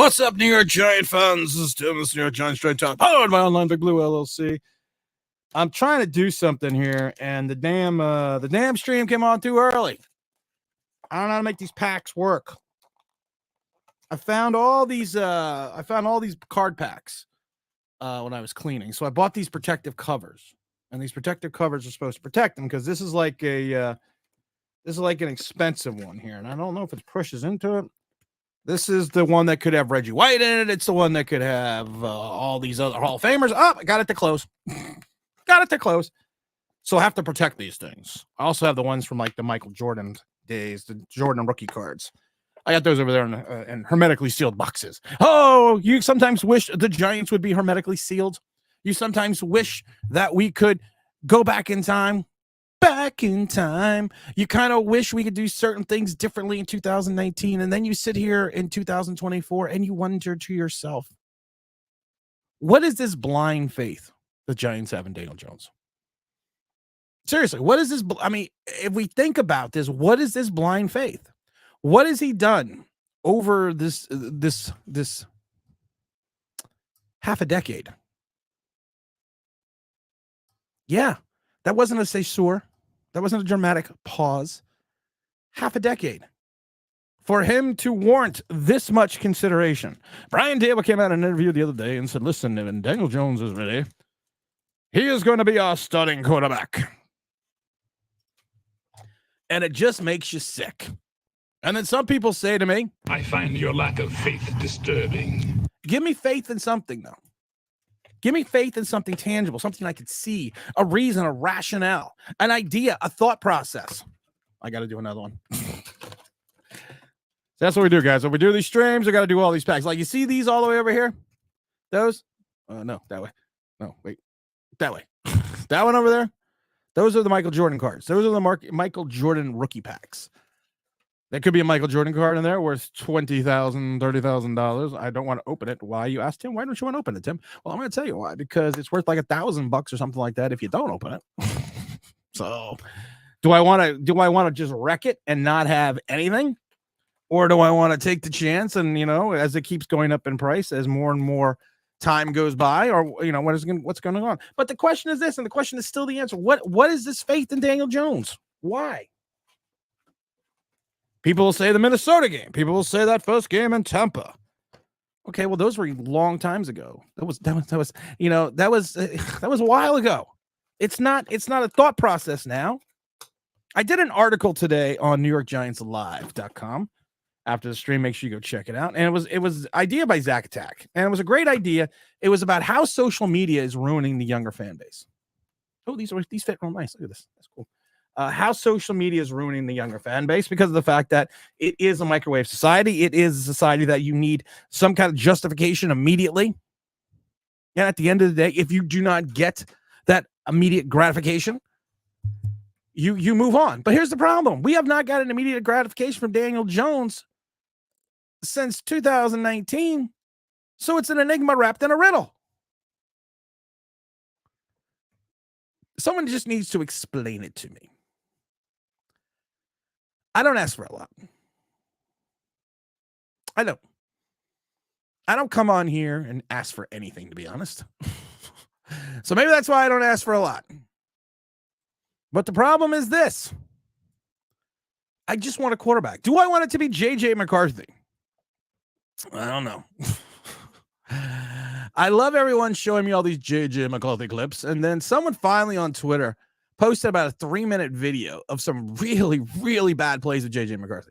What's up, New York Giant fans? This is Tim, this New York Giants Straight Talk, powered by Online Big Blue LLC. I'm trying to do something here, and the damn stream came on too early. I don't know how to make these packs work. I found all these card packs when I was cleaning, so I bought these protective covers, and these protective covers are supposed to protect them because this is like an expensive one here, and I don't know if it pushes into it. This is the one that could have Reggie White in it. It's the one that could have all these other Hall of Famers. Oh, I got it to close. So I have to protect these things. I also have the ones from like the Michael Jordan days, the Jordan rookie cards. I got those over there in hermetically sealed boxes. Oh, you sometimes wish the Giants would be hermetically sealed. You sometimes wish that we could go back in time. You kind of wish we could do certain things differently in 2019, and then you sit here in 2024 and you wonder to yourself, what is this blind faith the Giants have in Daniel Jones? Seriously, what is this? I mean, if we think about this, what is this blind faith? What has he done over this half a decade? Yeah, that wasn't a cesure. That wasn't a dramatic pause. Half a decade for him to warrant this much consideration. Brian Dable came out in an interview the other day and said, listen, when Daniel Jones is ready, he is going to be our starting quarterback. And it just makes you sick. And then some people say to me, I find your lack of faith disturbing. Give me faith in something, though. Give me faith in something tangible, something I could see, a reason, a rationale, an idea, a thought process. I got to do another one. That's what we do, guys. When we do these streams, we got to do all these packs. Like, you see these all the way over here? Those? No, that way. No, wait. That way. That one over there? Those are the Michael Jordan cards. Those are the Michael Jordan rookie packs. There could be a Michael Jordan card in there worth $20,000, $30,000. I don't want to open it. Why? You asked Tim. Why don't you want to open it, Tim? Well, I'm going to tell you why. Because it's worth like $1,000 or something like that if you don't open it. So, do I want to just wreck it and not have anything, or do I want to take the chance and as it keeps going up in price as more and more time goes by, or what's going on? But the question is this, and the question is still the answer. What is this faith in Daniel Jones? Why? People will say the Minnesota game. People will say that first game in Tampa. Okay, well, those were long times ago. That was a while ago. It's not a thought process now. I did an article today on NewYorkGiantsLive.com after the stream. Make sure you go check it out. And it was idea by Zach Attack, and it was a great idea. It was about how social media is ruining the younger fan base. Oh, these fit real nice. Look at this. That's cool. How social media is ruining the younger fan base because of the fact that it is a microwave society. It is a society that you need some kind of justification immediately. And at the end of the day, if you do not get that immediate gratification, you move on. But here's the problem. We have not got an immediate gratification from Daniel Jones since 2019. So it's an enigma wrapped in a riddle. Someone just needs to explain it to me. I don't ask for a lot. I don't come on here and ask for anything, to be honest. So maybe that's why I don't ask for a lot. But the problem is this. I just want a quarterback. Do I want it to be J.J. McCarthy? I don't know. I love everyone showing me all these J.J. McCarthy clips. And then someone finally on Twitter posted about a 3-minute video of some really, really bad plays of J.J. McCarthy.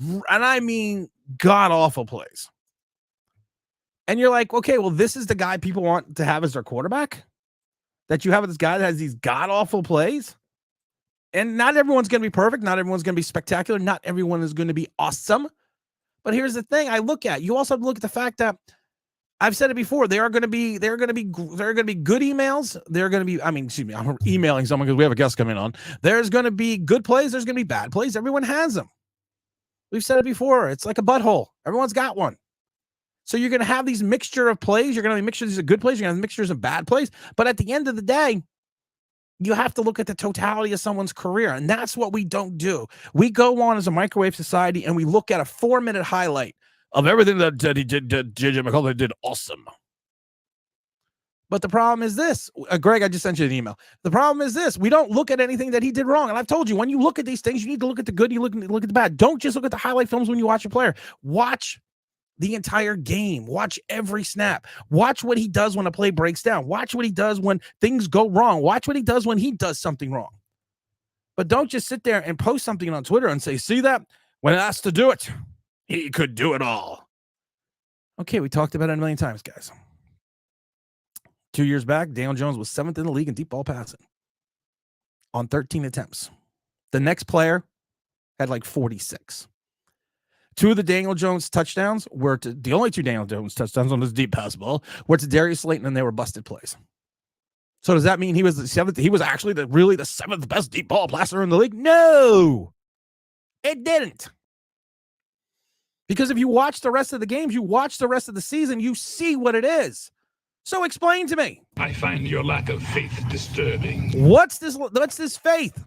And I mean god-awful plays. And you're like, okay, well, this is the guy people want to have as their quarterback? That you have this guy that has these god-awful plays? And not everyone's going to be perfect. Not everyone's going to be spectacular. Not everyone is going to be awesome. But here's the thing you also have to look at the fact that I've said it before. There are going to be good emails. I'm emailing someone because we have a guest coming on. There's going to be good plays. There's going to be bad plays. Everyone has them. We've said it before. It's like a butthole. Everyone's got one. So you're going to have these mixture of plays. You're going to have mixtures of good plays. You're going to have mixtures of bad plays. But at the end of the day, you have to look at the totality of someone's career. And that's what we don't do. We go on as a microwave society and we look at a 4-minute highlight of everything that he did, JJ McCarthy did awesome. But the problem is this, Greg, I just sent you an email. The problem is this, we don't look at anything that he did wrong. And I've told you, when you look at these things, you need to look at the good, you look at the bad. Don't just look at the highlight films when you watch a player. Watch the entire game. Watch every snap. Watch what he does when a play breaks down. Watch what he does when things go wrong. Watch what he does when he does something wrong. But don't just sit there and post something on Twitter and say, see that? When asked to do it, he could do it all. Okay, we talked about it a million times, guys. 2 years back, Daniel Jones was 7th in the league in deep ball passing on 13 attempts. The next player had like 46. Two of the Daniel Jones touchdowns were to the only two Daniel Jones touchdowns on this deep pass ball were to Darius Slayton, and they were busted plays. So does that mean he was the 7th? He was actually the 7th best deep ball passer in the league? No, it didn't. Because if you watch the rest of the games, you watch the rest of the season, you see what it is. So explain to me. I find your lack of faith disturbing. What's this faith?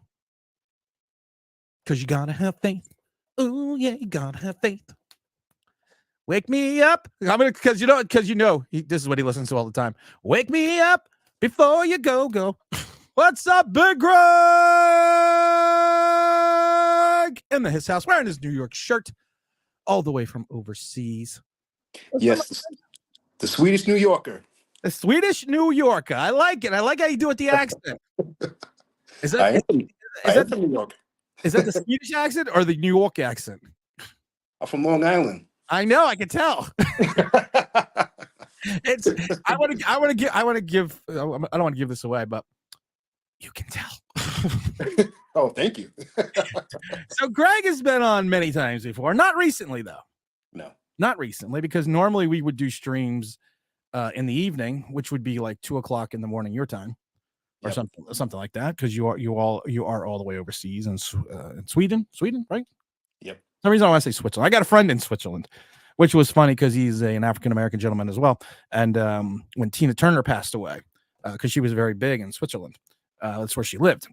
Because you gotta have faith. Oh yeah, you gotta have faith. Wake me up. Because you know, this is what he listens to all the time. Wake me up before you go. What's up, Big Greg? In his house, wearing his New York shirt, all the way from overseas. Yes, the Swedish New Yorker. The Swedish New Yorker. I like it. I like how you do it, the accent. Is that New York? Is that the Swedish accent or the New York accent? I'm from Long Island. I know. I can tell. I don't want to give this away, but you can tell. Oh, thank you. So Greg has been on many times before. Not recently, though. No. Not recently, because normally we would do streams in the evening, which would be like 2:00 in the morning your time, or something like that, because you are all the way overseas in Sweden, right? Yep. The reason I want to say Switzerland, I got a friend in Switzerland, which was funny because he's an African American gentleman as well. And when Tina Turner passed away, because she was very big in Switzerland, that's where she lived.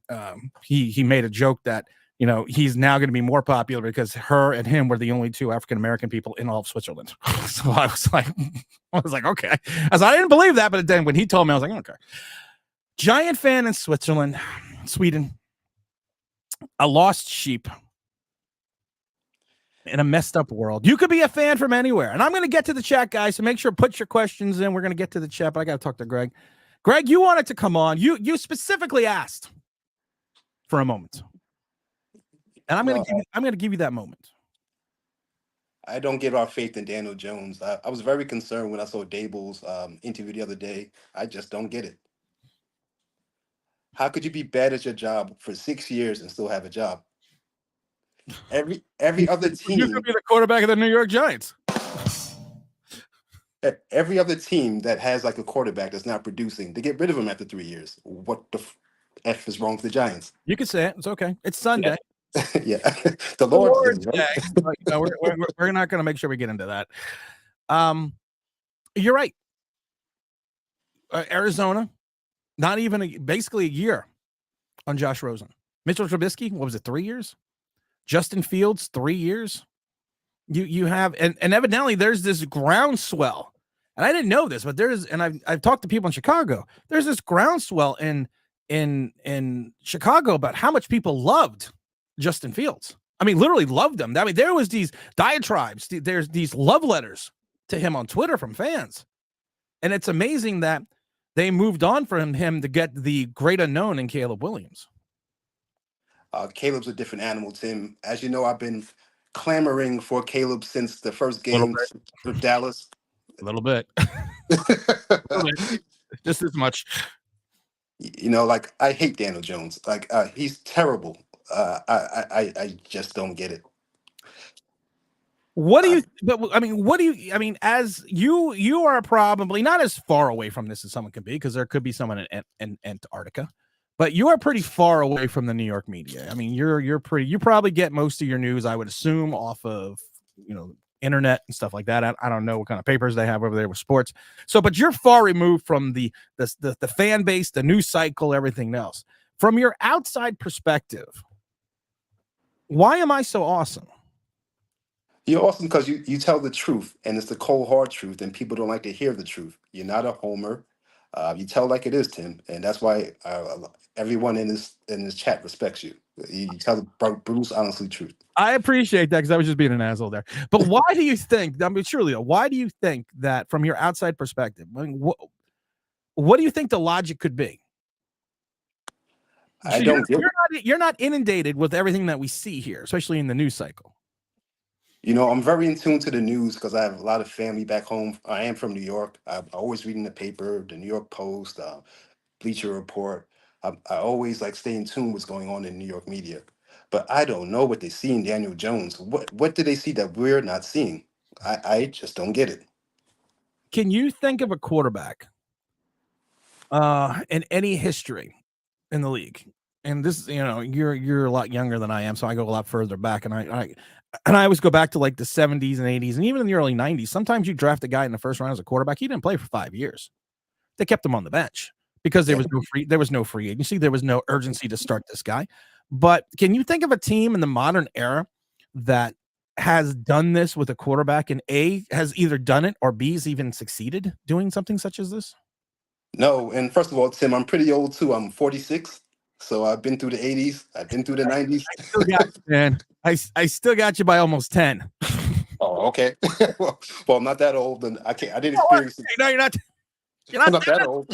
He made a joke that, you know, he's now going to be more popular because her and him were the only two African American people in all of Switzerland. So I was like, okay. I didn't believe that, but then when he told me, I was like, okay. Giant fan in Sweden, a lost sheep in a messed up world. You could be a fan from anywhere, and I'm going to get to the chat, guys. So make sure put your questions in. We're going to get to the chat, but I got to talk to Greg. Greg, you wanted to come on. You specifically asked for a moment. And I'm going to give you that moment. I don't give our faith in Daniel Jones. I was very concerned when I saw Dable's interview the other day. I just don't get it. How could you be bad at your job for 6 years and still have a job? Every other team. You could be the quarterback of the New York Giants. Every other team that has like a quarterback that's not producing, they get rid of him after 3 years. What the F is wrong with the Giants? You can say it. It's okay. It's Sunday. Yeah, the Lord's Day. But, you know, we're not going to make sure we get into that. You're right. Arizona, not even basically a year on Josh Rosen. Mitchell Trubisky, what was it, 3 years? Justin Fields, 3 years. You have, and evidently there's this groundswell, and I didn't know this, but I've talked to people in Chicago. There's this groundswell in Chicago about how much people loved Justin Fields. I mean, literally loved him. I mean, there was these diatribes. There's these love letters to him on Twitter from fans, and it's amazing that they moved on from him to get the great unknown in Caleb Williams. Caleb's a different animal, Tim. As you know, I've been clamoring for Caleb since the first game with Dallas. A little bit. Just as much. You know, like, I hate Daniel Jones. Like, he's terrible. I just don't get it. What do you? But I mean, what do you? I mean, as you are probably not as far away from this as someone could be, because there could be someone in Antarctica, but you are pretty far away from the New York media. I mean, you probably get most of your news, I would assume, off of, you know, internet and stuff like that. I don't know what kind of papers they have over there with sports. So, but you're far removed from the fan base, the news cycle, everything else. From your outside perspective, why am I so awesome? You're awesome because you tell the truth, and it's the cold hard truth, and people don't like to hear the truth. You're not a homer. You tell like it is, Tim, and that's why everyone in this chat respects you. You tell the Bruce honestly truth. I appreciate that because I was just being an asshole there. But why do you think? I mean, surely, why do you think that from your outside perspective? I mean, what do you think the logic could be? I don't get. You're not inundated with everything that we see here, especially in the news cycle. You know, I'm very in tune to the news because I have a lot of family back home. I am from New York. I'm always reading the paper, the New York Post, Bleacher Report. I always like stay in tune with what's going on in New York media. But I don't know what they see in Daniel Jones. What do they see that we're not seeing? I just don't get it. Can you think of a quarterback in any history in the league? And this, you're a lot younger than I am, so I go a lot further back, and I always go back to like the 70s and 80s, and even in the early 90s. Sometimes you draft a guy in the first round as a quarterback, he didn't play for 5 years. They kept him on the bench because there was no free agency, there was no urgency to start this guy. But can you think of a team in the modern era that has done this with a quarterback, and A, has either done it, or B, has even succeeded doing something such as this? No, and first of all, Tim, I'm pretty old too. I'm 46, so I've been through the 80s. I've been through the 90s. I still got you, man. I still got you by almost 10. Oh, okay. well, I'm not that old, and I can't. I didn't experience it. No, you're not. You're I'm not not that old.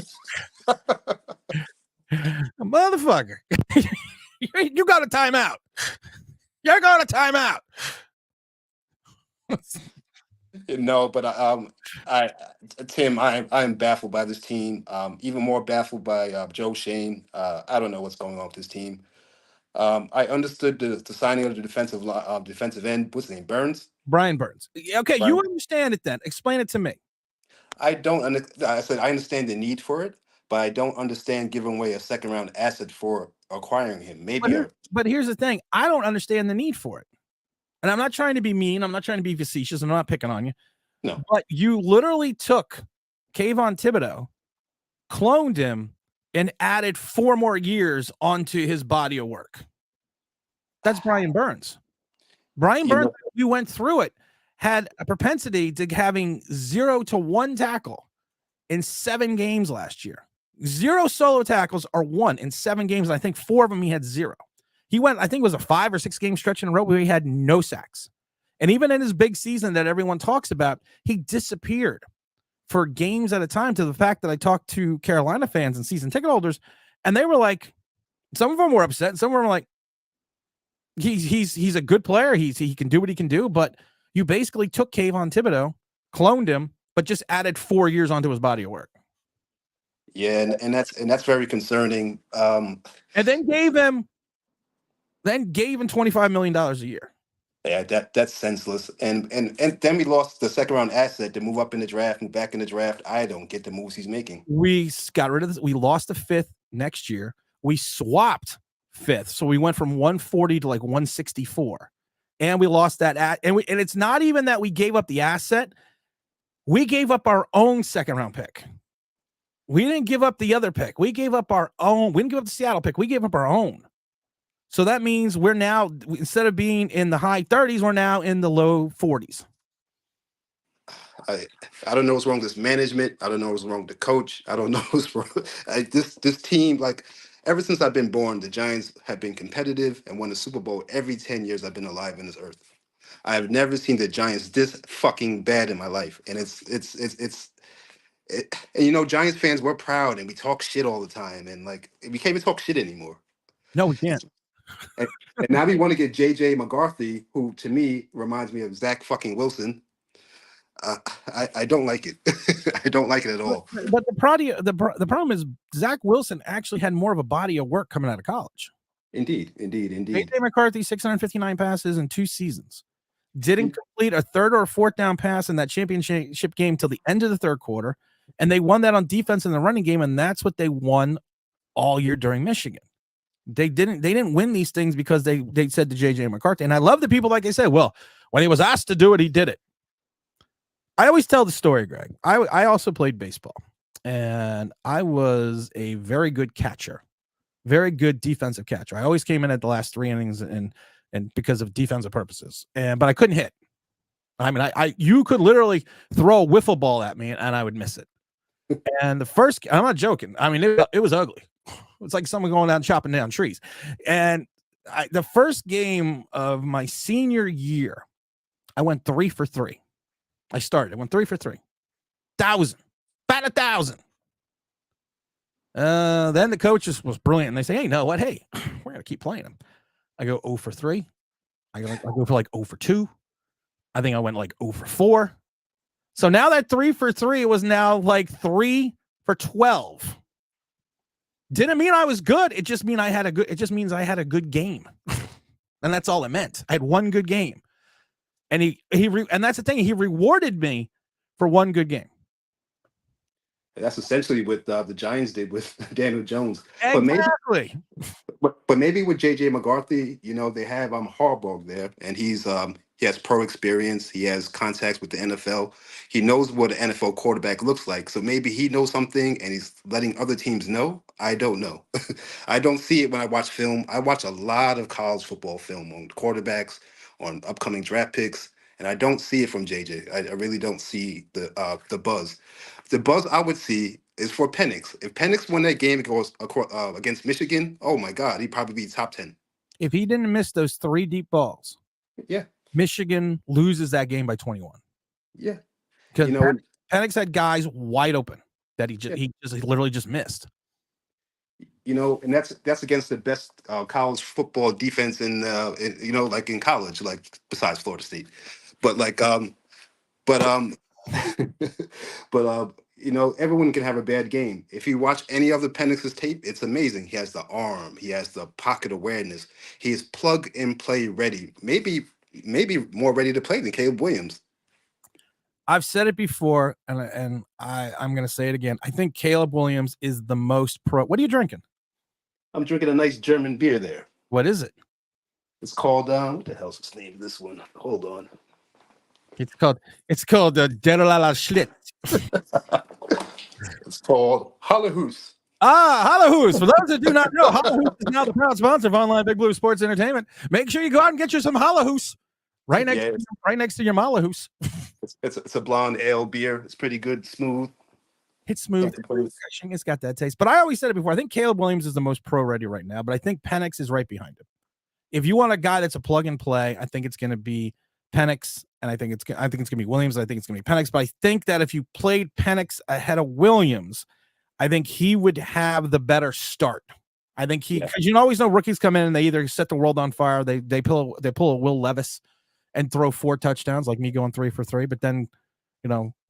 Motherfucker. You got a timeout. You're going to timeout. No, but Tim, I'm baffled by this team. Even more baffled by Joe Shane. I don't know what's going on with this team. I understood the signing of the defensive end. What's his name? Burns. Brian Burns. Okay, Brian. you understand it then. Explain it to me. I don't. I said I understand the need for it, but I don't understand giving away a second round asset for acquiring him. But here's the thing. I don't understand the need for it. And I'm not trying to be mean. I'm not trying to be facetious. I'm not picking on you. No. But you literally took Kayvon Thibodeau, cloned him, and added 4 more years onto his body of work. That's Brian Burns. Brian Burns, you went through it, had a propensity to having 0 to 1 tackle in 7 games last year. 0 solo tackles or 1 in 7 games. And I think 4 of them he had 0. He went, I think it was a 5 or 6 game stretch in a row where he had no sacks. And even in his big season that everyone talks about, he disappeared for games at a time, to the fact that I talked to Carolina fans and season ticket holders, and they were like, some of them were upset. Some of them were like, he's a good player. He can do what he can do. But you basically took Kayvon Thibodeau, cloned him, but just added 4 years onto his body of work. Yeah, and that's very concerning. And then gave him $25 million a year. Yeah, that's senseless. And then we lost the second round asset to move up in the draft and back in the draft. I don't get the moves he's making. We got rid of this. We lost the 5th next year. We swapped 5th, so we went from 140 to like 164, and we lost that and it's not even that we gave up the asset. We gave up our own second round pick. We didn't give up the other pick. We gave up our own. We didn't give up the Seattle pick. We gave up our own. So that means we're now, instead of being in the high 30s, we're now in the low 40s. I don't know what's wrong with this management. I don't know what's wrong with the coach. I don't know what's wrong. This team, like, ever since I've been born, the Giants have been competitive and won the Super Bowl every 10 years I've been alive in this earth. I have never seen the Giants this fucking bad in my life. And and Giants fans, we're proud and we talk shit all the time. And like, we can't even talk shit anymore. No, we can't. And now we want to get JJ McCarthy, who to me reminds me of Zach fucking Wilson. I don't like it. I don't like it at all. But the problem is Zach Wilson actually had more of a body of work coming out of college. Indeed. JJ McCarthy, 659 passes in 2 seasons. Didn't complete a 3rd or 4th down pass in that championship game till the end of the 3rd quarter. And they won that on defense in the running game, and that's what they won all year during Michigan. They didn't win these things because they said to JJ McCarthy. And I love the people, like I said, well, when he was asked to do it, he did it. I always tell the story, Greg. I also played baseball, and I was a very good catcher, very good defensive catcher. I always came in at the last 3 innings and because of defensive purposes, but I couldn't hit. I mean, you could literally throw a wiffle ball at me and I would miss it. And the first, I'm not joking. I mean, it was ugly. It's like someone going down chopping down trees. And the first game of my senior year, I went 3 for 3. I went 3 for 3. 1,000. About 1,000. Then the coach was brilliant. And they say, hey, no, what? Hey, we're going to keep playing him. I go 0 for 3. I go for like 0 for 2. I think I went like 0 for 4. So now that 3 for 3 was now like 3 for 12. Didn't mean I was good. It just means I had a good game. And that's all it meant. I had one good game. And and that's the thing. He rewarded me for one good game. That's essentially what the Giants did with Daniel Jones. Exactly. But maybe with JJ McCarthy, they have Harbaugh there, and he has pro experience. He has contacts with the NFL. He knows what an NFL quarterback looks like. So maybe he knows something, and he's letting other teams know. I don't know. I don't see it when I watch film. I watch a lot of college football film on quarterbacks, on upcoming draft picks, and I don't see it from JJ. I really don't see the buzz. The buzz I would see is for Penix. If Penix won that game against Michigan, oh my God, he'd probably be top 10. If he didn't miss those 3 deep balls, yeah, Michigan loses that game by 21. Yeah, because Penix had guys wide open that he literally just missed. And that's against the best college football defense in like in college, like besides Florida State, but everyone can have a bad game. If you watch any of the Penix's tape, it's amazing. He has the arm, he has the pocket awareness, he is plug and play ready. Maybe more ready to play than Caleb Williams. I've said it before, and I'm going to say it again. I think Caleb Williams is the most pro. What are you drinking? I'm drinking a nice German beer there. What is it? It's called what the hell's its name? This one. Hold on. It's called Derlala Schlitt. It's called Hallerhoos. Hallerhoos. For those that do not know, Hallerhoos is now the proud sponsor of Online Big Blue Sports Entertainment. Make sure you go out and get you some Hallerhoos right next to your Malahus. It's a blonde ale beer. It's pretty good, smooth. It's smooth. It's got that taste. But I always said it before. I think Caleb Williams is the most pro ready right now, but I think Penix is right behind him. If you want a guy that's a plug and play, I think it's going to be Penix, and I think it's going to be Williams. I think it's going to be Penix. But I think that if you played Penix ahead of Williams, I think he would have the better start. I think because you always know rookies come in and they either set the world on fire, they pull a Will Levis and throw 4 touchdowns, like me going 3 for 3, but then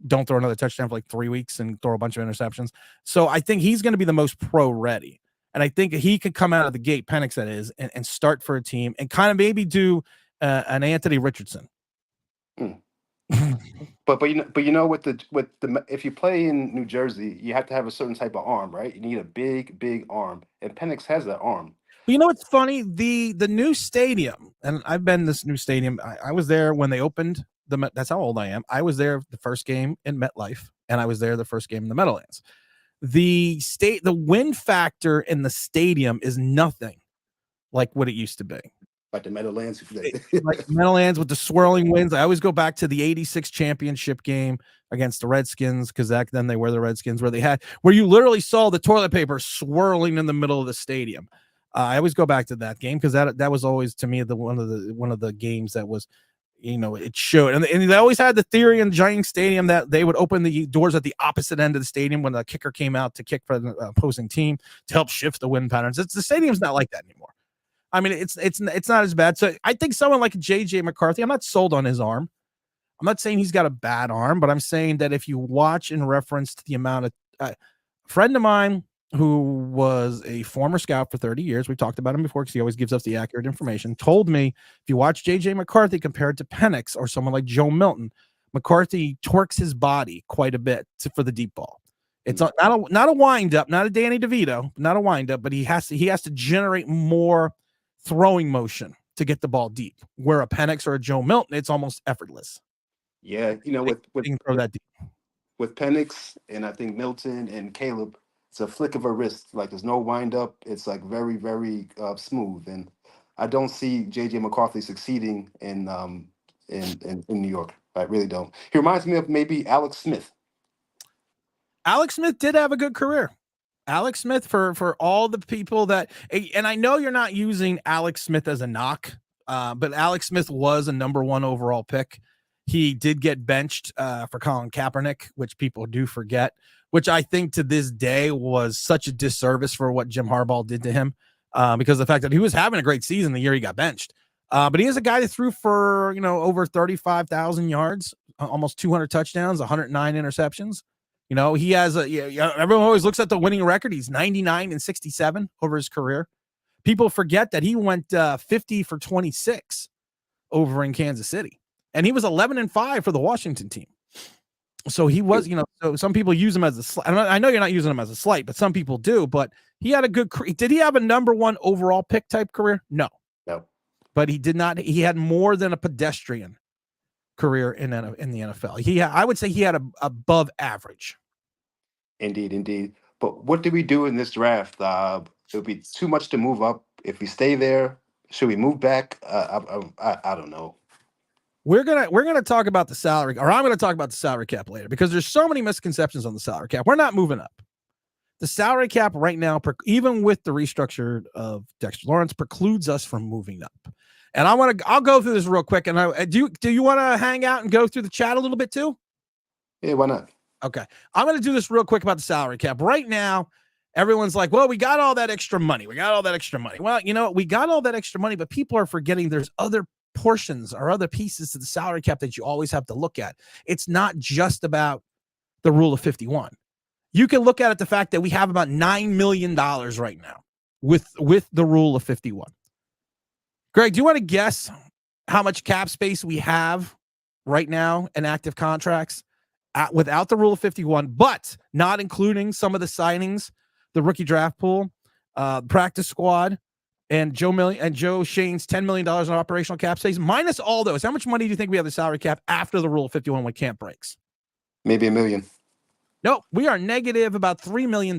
don't throw another touchdown for like 3 weeks and throw a bunch of interceptions. So I think he's going to be the most pro ready. And I think he could come out of the gate, Penix that is, and start for a team and kind of maybe do an Anthony Richardson. But if you play in New Jersey, you have to have a certain type of arm, right? You need a big arm, and Penix has that arm. You know what's funny? The new stadium, and I've been in this new stadium. I was there when they opened that's how old I am. I was there the first game in MetLife, and I was there the first game in the Meadowlands. The wind factor in the stadium is nothing like what it used to be. Like the Meadowlands, like Meadowlands with the swirling winds. I always go back to the '86 championship game against the Redskins, because back then they were the Redskins, where you literally saw the toilet paper swirling in the middle of the stadium. I always go back to that game because that was always, to me, one of the games that was, it showed. And they always had the theory in Giant Stadium that they would open the doors at the opposite end of the stadium when the kicker came out to kick for the opposing team to help shift the wind patterns. The stadium's not like that anymore. I mean, it's not as bad. So I think someone like JJ McCarthy, I'm not sold on his arm. I'm not saying he's got a bad arm, but I'm saying that if you watch in reference to the amount of a friend of mine who was a former scout for 30 years, we talked about him before because he always gives us the accurate information, told me if you watch JJ McCarthy compared to Penix or someone like Joe Milton, McCarthy torques his body quite a bit for the deep ball. It's not a wind up, not a Danny DeVito, not a wind up, but he has to generate more throwing motion to get the ball deep. Where a Penix or a Joe Milton, it's almost effortless. Yeah, with Penix and I think Milton and Caleb, it's a flick of a wrist. Like there's no wind up. It's like very, very smooth. And I don't see JJ McCarthy succeeding in New York. I really don't. He reminds me of maybe Alex Smith. Alex Smith did have a good career. Alex Smith, for all the people that, and I know you're not using Alex Smith as a knock, but Alex Smith was a number 1 overall pick. He did get benched for Colin Kaepernick, which people do forget, which I think to this day was such a disservice for what Jim Harbaugh did to him, because of the fact that he was having a great season the year he got benched. But he is a guy that threw for, over 35,000 yards, almost 200 touchdowns, 109 interceptions. He has everyone always looks at the winning record. He's 99-67 over his career. People forget that he went 50 for 26 over in Kansas City, and he was 11-5 for the Washington team. So he was, so some people use him as a slight. I know you're not using him as a slight, but some people do. But he had a good. Did he have a number 1 overall pick type career? No. But he did not. He had more than a pedestrian career in the NFL. I would say he had above average. Indeed. But what do we do in this draft? It would be too much to move up. If we stay there, should we move back? I don't know. We're gonna talk about the salary, or I'm gonna talk about the salary cap later, because there's so many misconceptions on the salary cap. We're not moving up. The salary cap right now, even with the restructure of Dexter Lawrence, precludes us from moving up. And I'll go through this real quick. And do you want to hang out and go through the chat a little bit too? Yeah, why not? Okay. I'm going to do this real quick about the salary cap. Right now, everyone's like, well, we got all that extra money. Well, we got all that extra money, but people are forgetting there's other portions or other pieces to the salary cap that you always have to look at. It's not just about the rule of 51. You can look at it, the fact that we have about $9 million right now with the rule of 51. Greg, do you want to guess how much cap space we have right now in active contracts without the rule of 51, but not including some of the signings, the rookie draft pool, practice squad, and Joe Shane's $10 million in operational cap space, minus all those? How much money do you think we have the salary cap after the rule of 51 when camp breaks? Maybe $1 million. No, we are negative about $3 million.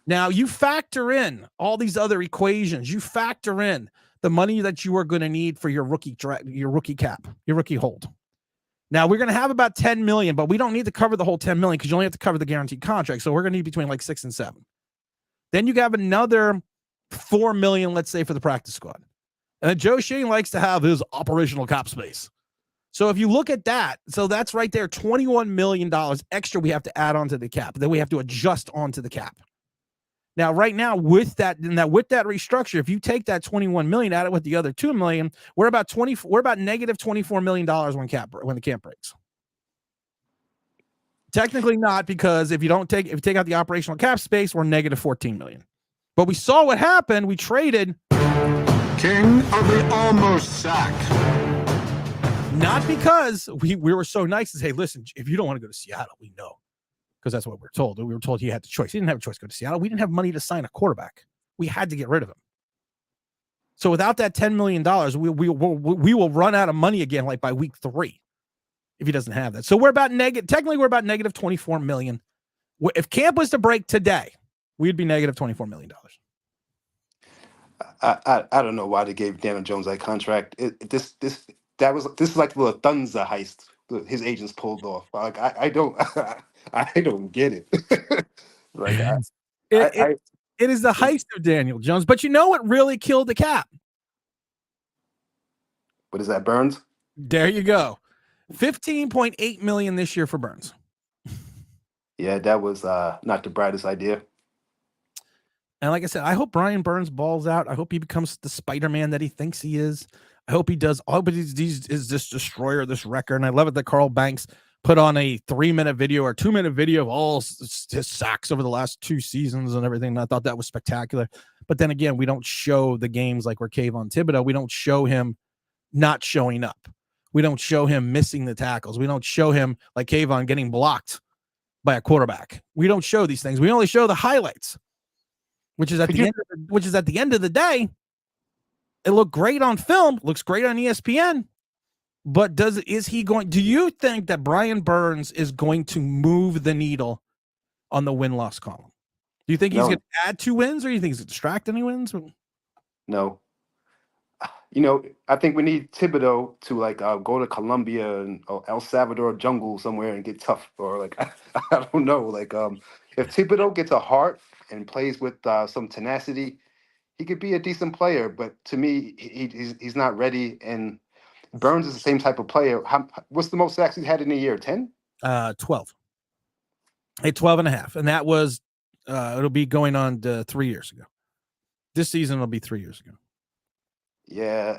Now, you factor in all these other equations. You factor in the money that you are going to need for your rookie cap, your rookie hold. Now, we're going to have about $10 million, but we don't need to cover the whole $10 million because you only have to cover the guaranteed contract. So we're going to need between like 6 and 7. Then you have another $4 million, let's say, for the practice squad. And then Joe Shane likes to have his operational cap space. So if you look at that, so that's right there, $21 million extra we have to add onto the cap. Then we have to adjust onto the cap. Now, right now, with that restructure, if you take that $21 million, add it with the other $2 million, we're about negative $24 million when the camp breaks. Technically not, because if you take out the operational cap space, we're negative $14 million. But we saw what happened. We traded King of the almost sack. Not because we were so nice to say, listen, if you don't want to go to Seattle, we know. Because that's what we were told. We were told he had the choice. He didn't have a choice to go to Seattle. We didn't have money to sign a quarterback. We had to get rid of him. So without that $10 million, we will run out of money again, like by week 3, if he doesn't have that. So we're about technically we're about negative $24 million. If camp was to break today, we'd be negative $24 million. I don't know why they gave Daniel Jones that contract. This is like the Lufthansa heist his agents pulled off. Like I don't I don't get it. Like it is the heist of Daniel Jones. But you know what really killed the cap? What is that, Burns? There you go. $15.8 million this year for Burns. Yeah, that was not the brightest idea. And like I said, I hope Brian Burns balls out. I hope he becomes the Spider-Man that he thinks he is. I hope he does all, but he's this destroyer, this wrecker. And I love it that Carl Banks put on a 3-minute video or 2-minute video of all his sacks over the last 2 seasons and everything. And I thought that was spectacular. But then again, we don't show the games like we're Kayvon Thibodeau. We don't show him not showing up. We don't show him missing the tackles. We don't show him like Kayvon getting blocked by a quarterback. We don't show these things. We only show the highlights, which is at the end of the day. It looked great on film, looks great on ESPN, but do you think that Brian Burns is going to move the needle on the win-loss column? Do you think he's going to add 2 wins, or do you think he's going to distract any wins? No. I think we need Thibodeau to like go to Colombia and El Salvador jungle somewhere and get tough, or like I don't know, like if Thibodeau gets a heart and plays with some tenacity, he could be a decent player. But to me, he's not ready. And Burns is the same type of player. What's the most sacks he's had in a year? 10? 12. A 12 and a half. And that was, it'll be going on to 3 years ago. This season will be 3 years ago. Yeah,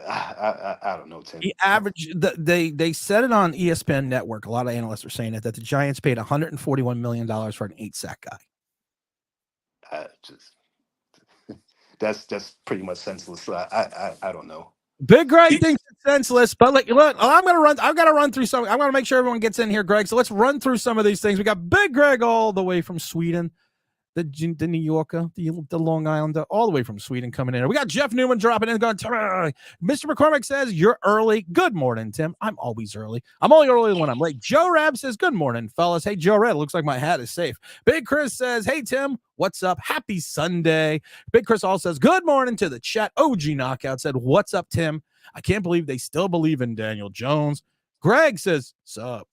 I don't know, Tim. He averaged, they said it on ESPN Network. A lot of analysts are saying it, that the Giants paid $141 million for an 8-sack guy. That's pretty much senseless. I don't know. Big Greg thinks it's senseless, but look, I've got to run through some. I'm going to make sure everyone gets in here, Greg. So let's run through some of these things. We got Big Greg all the way from Sweden, the New Yorker, the Long Islander, all the way from Sweden coming in. We got Jeff Newman dropping in, going, Mr. McCormick says, you're early. Good morning, Tim. I'm always early. I'm only early when I'm late. Joe Rab says, good morning, fellas. Hey, Joe Rab, looks like my hat is safe. Big Chris says, hey, Tim, what's up? Happy Sunday. Big Chris also says, good morning to the chat. OG Knockout said, what's up, Tim? I can't believe they still believe in Daniel Jones. Greg says, sup.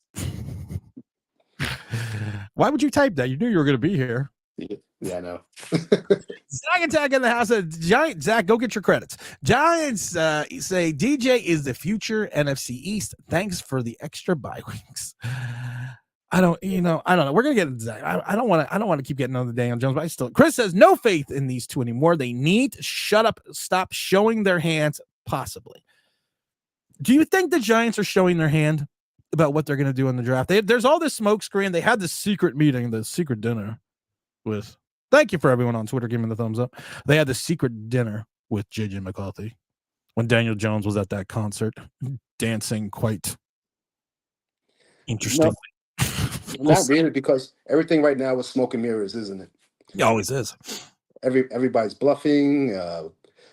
Why would you type that? You knew you were going to be here. Yeah, I know. Zach Attack in the house. Giant Zach, go get your credits. Giants say DJ is the future NFC East. Thanks for the extra bye weeks. I don't know. We're gonna get into Zach. I don't want to keep getting on the Daniel Jones, but I still. Chris says no faith in these two anymore. They need to shut up, stop showing their hands. Possibly. Do you think the Giants are showing their hand about what they're going to do in the draft? There's all this smoke screen. They had the secret meeting, the secret dinner with. Thank you for everyone on Twitter giving the thumbs up. They had the secret dinner with JJ McCarthy when Daniel Jones was at that concert, dancing quite interestingly. Not really, because everything right now is smoke and mirrors, isn't it? It always is. Everybody's bluffing.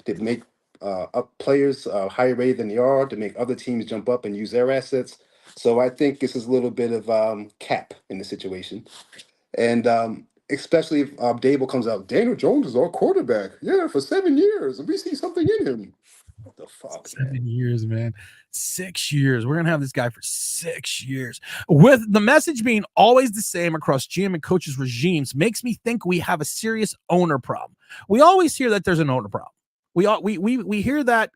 They make up players higher rated than they are to make other teams jump up and use their assets. So I think this is a little bit of cap in the situation. And especially if Dable comes out, Daniel Jones is our quarterback. Yeah, for 7 years. We see something in him. What the fuck, 7 years, man. 6 years. We're going to have this guy for 6 years. With the message being always the same across GM and coaches regimes makes me think we have a serious owner problem. We always hear that there's an owner problem. We hear that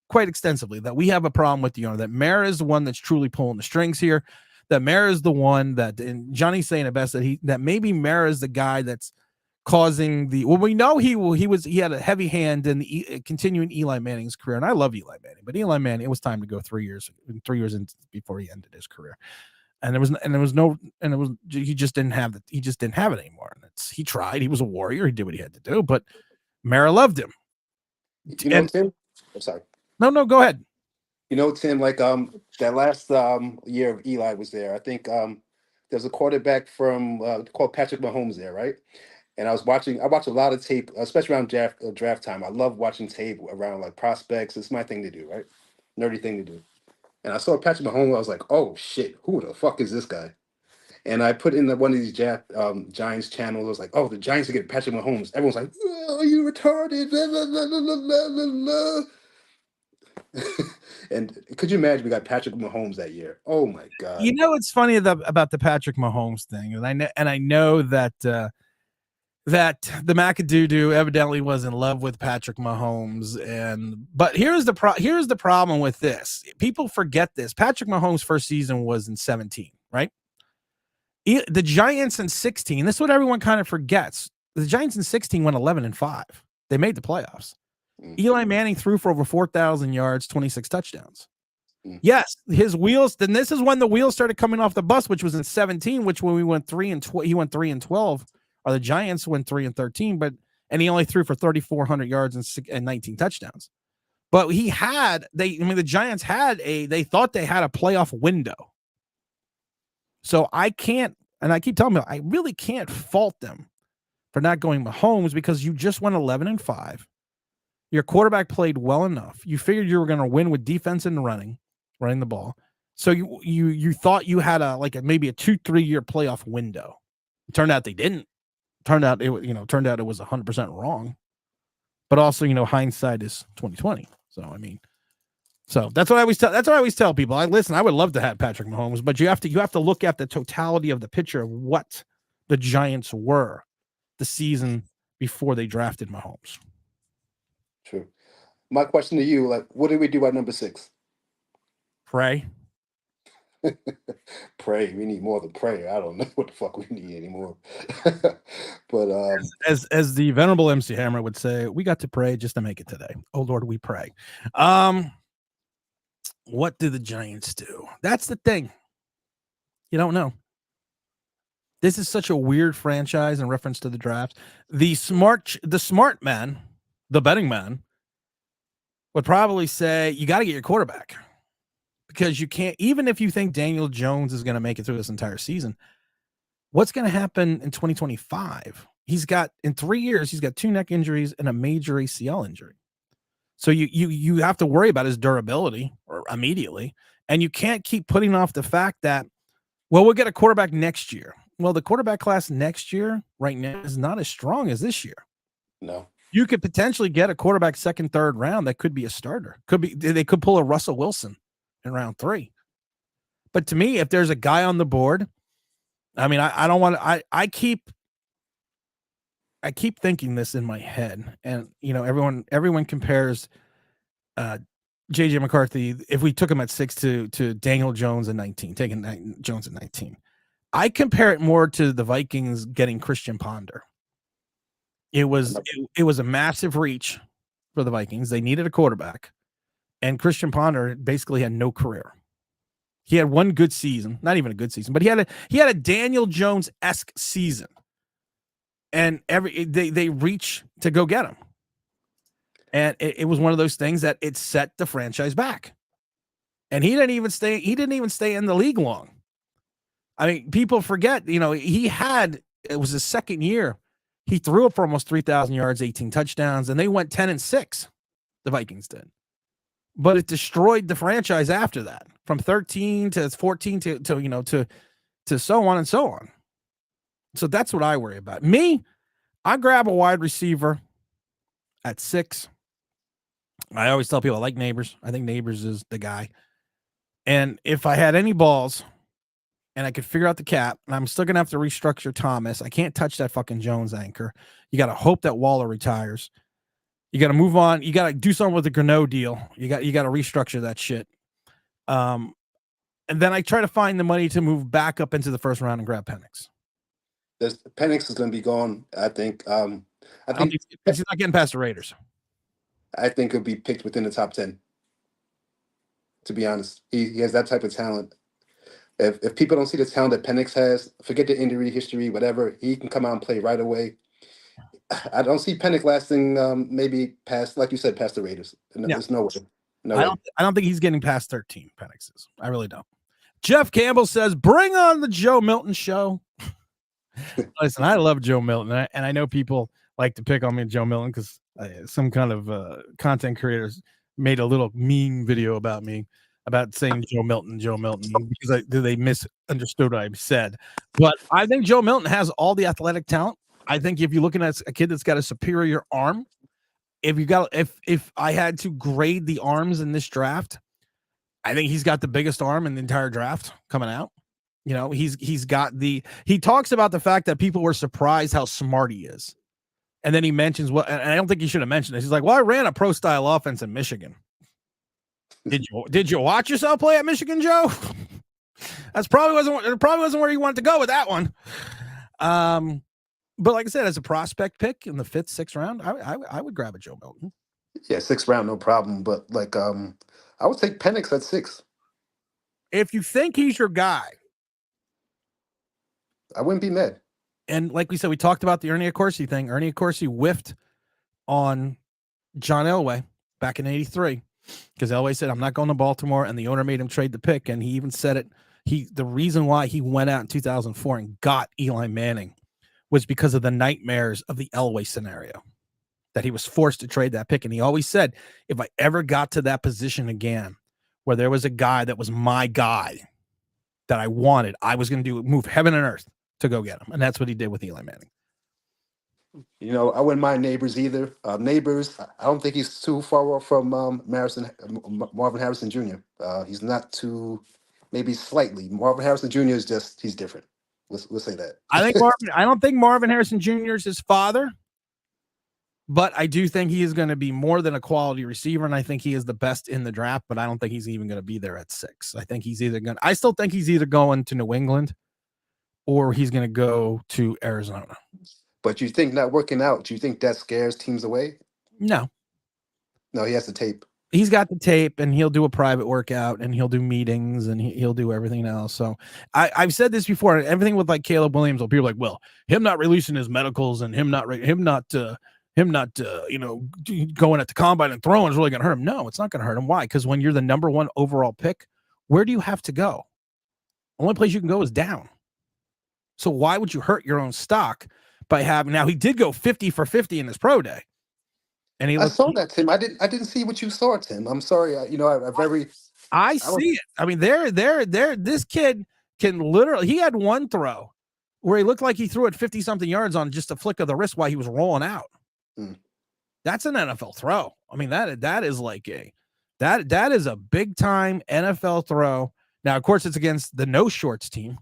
quite extensively, that we have a problem with the owner, that Mara is the one that's truly pulling the strings here, that Mara is the one that, and Johnny's saying it best, that maybe Mara is the guy that's causing the, well, we know he had a heavy hand in the continuing Eli Manning's career. And I love Eli Manning, but Eli Manning, it was time to go 3 years in before he ended his career. He just didn't have it anymore. And he tried, he was a warrior. He did what he had to do, but Mara loved him. Tim? I'm sorry. No, go ahead. Tim, like that last year of Eli was there. I think there's a quarterback from called Patrick Mahomes there, right? And I watch a lot of tape, especially around draft time. I love watching tape around like prospects. It's my thing to do, right? Nerdy thing to do. And I saw Patrick Mahomes. I was like, oh shit, who the fuck is this guy? And I put in one of these Giants channels. I was like, oh, the Giants are getting Patrick Mahomes. Everyone's like, oh, you retarded. Blah, blah, blah, blah, blah, blah. And could you imagine we got Patrick Mahomes that year? Oh my god! It's funny about the Patrick Mahomes thing, and I know that that the Macadoodoo evidently was in love with Patrick Mahomes, but here's the problem with this. People forget this. Patrick Mahomes' first season was in 2017, right? The Giants in 2016. This is what everyone kind of forgets. The Giants in 2016 went 11-5. They made the playoffs. Eli Manning threw for over 4,000 yards, 26 touchdowns. Yes, his wheels. Then this is when the wheels started coming off the bus, which was in 2017, which when we went 3-12, he went 3-12, or the Giants went 3-13, and he only threw for 3,400 yards and 19 touchdowns. But the Giants they thought they had a playoff window. So I can't, and I keep telling them, I really can't fault them for not going Mahomes, because you just went 11-5. Your quarterback played well enough. You figured you were going to win with defense and running the ball. So you thought you had maybe a 2-3 year playoff window. It turned out they didn't. Turned out it was 100% wrong. But also, hindsight is 2020. So I mean, so that's what I always tell. That's what I always tell people. I would love to have Patrick Mahomes, but you have to look at the totality of the picture of what the Giants were the season before they drafted Mahomes. True. My question to you, like, what did we do at number 6? Pray. Pray. We need more than prayer. I don't know what the fuck we need anymore. But As the venerable MC Hammer would say, we got to pray just to make it today. Oh Lord, we pray. What do the Giants do? That's the thing. You don't know. This is such a weird franchise in reference to the draft. The smart man, the betting man, would probably say you got to get your quarterback because you can't, even if you think Daniel Jones is going to make it through this entire season, what's going to happen in 2025? In 3 years, he's got 2 neck injuries and a major ACL injury. So you have to worry about his durability or immediately. And you can't keep putting off the fact that, well, we'll get a quarterback next year. Well, the quarterback class next year right now is not as strong as this year. no. You could potentially get a quarterback second, third round that could be a starter. They could pull a Russell Wilson in round 3. But to me, if there's a guy on the board, I mean, I don't want to. I keep thinking this in my head, and you know, everyone compares JJ McCarthy, if we took him at 6 to Daniel Jones at 19, taking Jones at 19. I compare it more to the Vikings getting Christian Ponder. It was a massive reach for the Vikings. They needed a quarterback, and Christian Ponder basically had no career. He had one good season, not even a good season, but he had a Daniel Jones-esque season, and they reach to go get him, and it was one of those things that it set the franchise back, and he didn't even stay in the league long. I mean, people forget, you know, it was his second year. He threw it for almost 3,000 yards, 18 touchdowns, and they went 10-6. The Vikings did. But it destroyed the franchise after that, from 13 to 14 to so on and so on. So that's what I worry about. Me, I grab a wide receiver at 6. I always tell people I like Neighbors. I think Neighbors is the guy. And if I had any balls and I could figure out the cap, and I'm still going to have to restructure Thomas. I can't touch that fucking Jones anchor. You got to hope that Waller retires. You got to move on. You got to do something with the Greneau deal. You got to restructure that shit. And then I try to find the money to move back up into the first round and grab Penix. Penix is going to be gone, I think. I think he's not getting past the Raiders. I think he'll be picked within the top 10. To be honest, he has that type of talent. If people don't see the talent that Penix has, forget the injury history, whatever, he can come out and play right away. I don't see Penix lasting maybe past, like you said, past the Raiders. No, there's no way. I don't think he's getting past 13. Penix is. I really don't. Jeff Campbell says, "Bring on the Joe Milton show." Listen, I love Joe Milton, and I know people like to pick on me and Joe Milton because some kind of content creators made a little meme video about me about saying Joe Milton because they misunderstood what I said. But I think Joe Milton has all the athletic talent. I think if you're looking at a kid that's got a superior arm, if I had to grade the arms in this draft, I think he's got the biggest arm in the entire draft coming out. You know, he talks about the fact that people were surprised how smart he is. And then he mentions and I don't think he should have mentioned this. He's like, well, I ran a pro style offense in Michigan. Did you watch yourself play at Michigan, Joe? It probably wasn't where you wanted to go with that one. But like I said, as a prospect pick in the 5th, 6th round, I would grab a Joe Milton. Yeah, 6th round, no problem. But like, I would take Penix at 6. If you think he's your guy, I wouldn't be mad. And like we said, we talked about the Ernie Accorsi thing. Ernie Accorsi whiffed on John Elway back in '83 because Elway said, "I'm not going to Baltimore," and the owner made him trade the pick. And he even said it. The reason why he went out in 2004 and got Eli Manning was because of the nightmares of the Elway scenario, that he was forced to trade that pick. And he always said, if I ever got to that position again, where there was a guy that was my guy that I wanted, I was going to move heaven and earth to go get him. And that's what he did with Eli Manning. You know, I wouldn't mind Neighbors either. Neighbors, I don't think he's too far off from Marvin Harrison Jr. He's not too, maybe slightly. Marvin Harrison Jr. is just, he's different. We'll say that. I don't think Marvin Harrison Jr. is his father, but I do think he is going to be more than a quality receiver, and I think he is the best in the draft, but I don't think he's even going to be there at 6. I still think he's either going to New England or he's going to go to Arizona. But you think not working out, do you think that scares teams away? No. No, he has the tape. He's got the tape, and he'll do a private workout, and he'll do meetings, and he'll do everything else. So I've said this before. Everything with like Caleb Williams, people are like, well, him not releasing his medicals and him not going at the combine and throwing is really going to hurt him. No, it's not going to hurt him. Why? Because when you're the number 1 overall pick, where do you have to go? The only place you can go is down. So why would you hurt your own stock by having? Now he did go 50 for 50 in his pro day. And I saw that, Tim. I didn't see what you saw, Tim. I'm sorry. I see it. I mean, this kid can literally, he had one throw where he looked like he threw it 50 something yards on just a flick of the wrist while he was rolling out. That's an NFL throw. I mean, that is like that is a big time NFL throw. Now, of course, it's against the no shorts team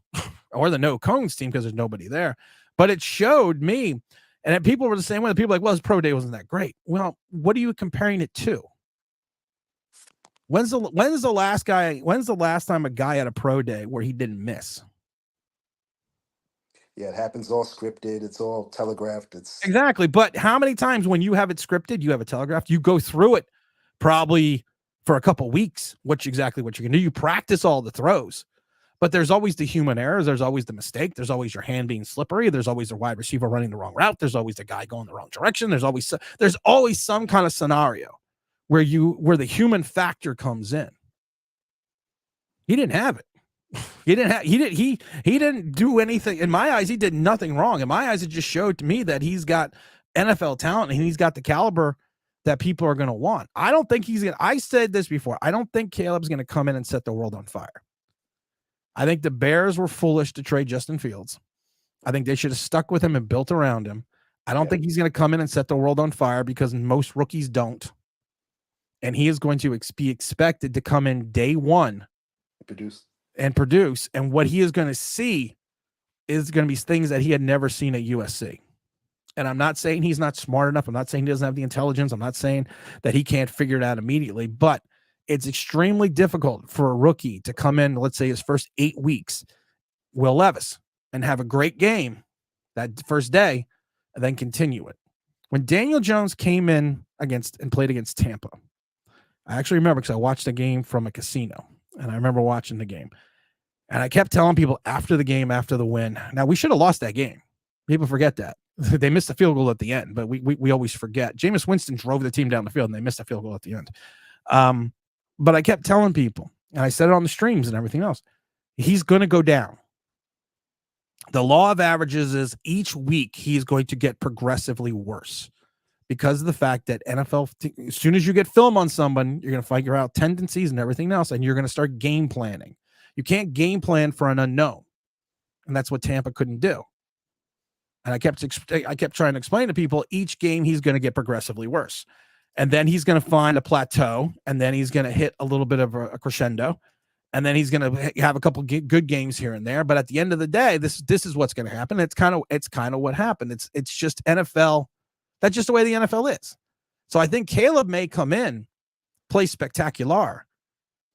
or the no cones team because there's nobody there, but it showed me. And people were the same way. People were like, well, his pro day wasn't that great. Well, what are you comparing it to? When's the last time a guy had a pro day where he didn't miss? Yeah, it happens all scripted. It's all telegraphed. Exactly. But how many times when you have it scripted, you have it telegraphed, you go through it probably for a couple weeks, exactly what you're going to do. You practice all the throws. But there's always the human errors. There's always the mistake. There's always your hand being slippery. There's always the wide receiver running the wrong route. There's always the guy going the wrong direction. There's always some kind of scenario where the human factor comes in. He didn't have it. He didn't do anything. In my eyes, he did nothing wrong. In my eyes, it just showed to me that he's got NFL talent and he's got the caliber that people are going to want. I don't think I said this before. I don't think Caleb's going to come in and set the world on fire. I think the Bears were foolish to trade Justin Fields. I think they should have stuck with him and built around him. I don't think he's going to come in and set the world on fire because most rookies don't. And he is going to be expected to come in day 1 and produce. And what he is going to see is going to be things that he had never seen at USC. And I'm not saying he's not smart enough. I'm not saying he doesn't have the intelligence. I'm not saying that he can't figure it out immediately, but it's extremely difficult for a rookie to come in, let's say his first 8 weeks, Will Levis, and have a great game that first day and then continue it. When Daniel Jones came in and played against Tampa, I actually remember because I watched the game from a casino, and I remember watching the game. And I kept telling people after the game, after the win, now we should have lost that game. People forget that. They missed a field goal at the end, but we always forget. Jameis Winston drove the team down the field, and they missed a field goal at the end. But I kept telling people, and I said it on the streams and everything else, he's going to go down. The law of averages is each week he's going to get progressively worse because of the fact that NFL, as soon as you get film on someone, you're going to figure out tendencies and everything else, and you're going to start game planning. You can't game plan for an unknown, and that's what Tampa couldn't do. And I kept trying to explain to people each game he's going to get progressively worse. And then he's going to find a plateau, and then he's going to hit a little bit of a crescendo, and then he's going to have a couple good games here and there. But at the end of the day, this is what's going to happen. It's kind of what happened. It's just NFL. That's just the way the NFL is. So I think Caleb may come in, play spectacular,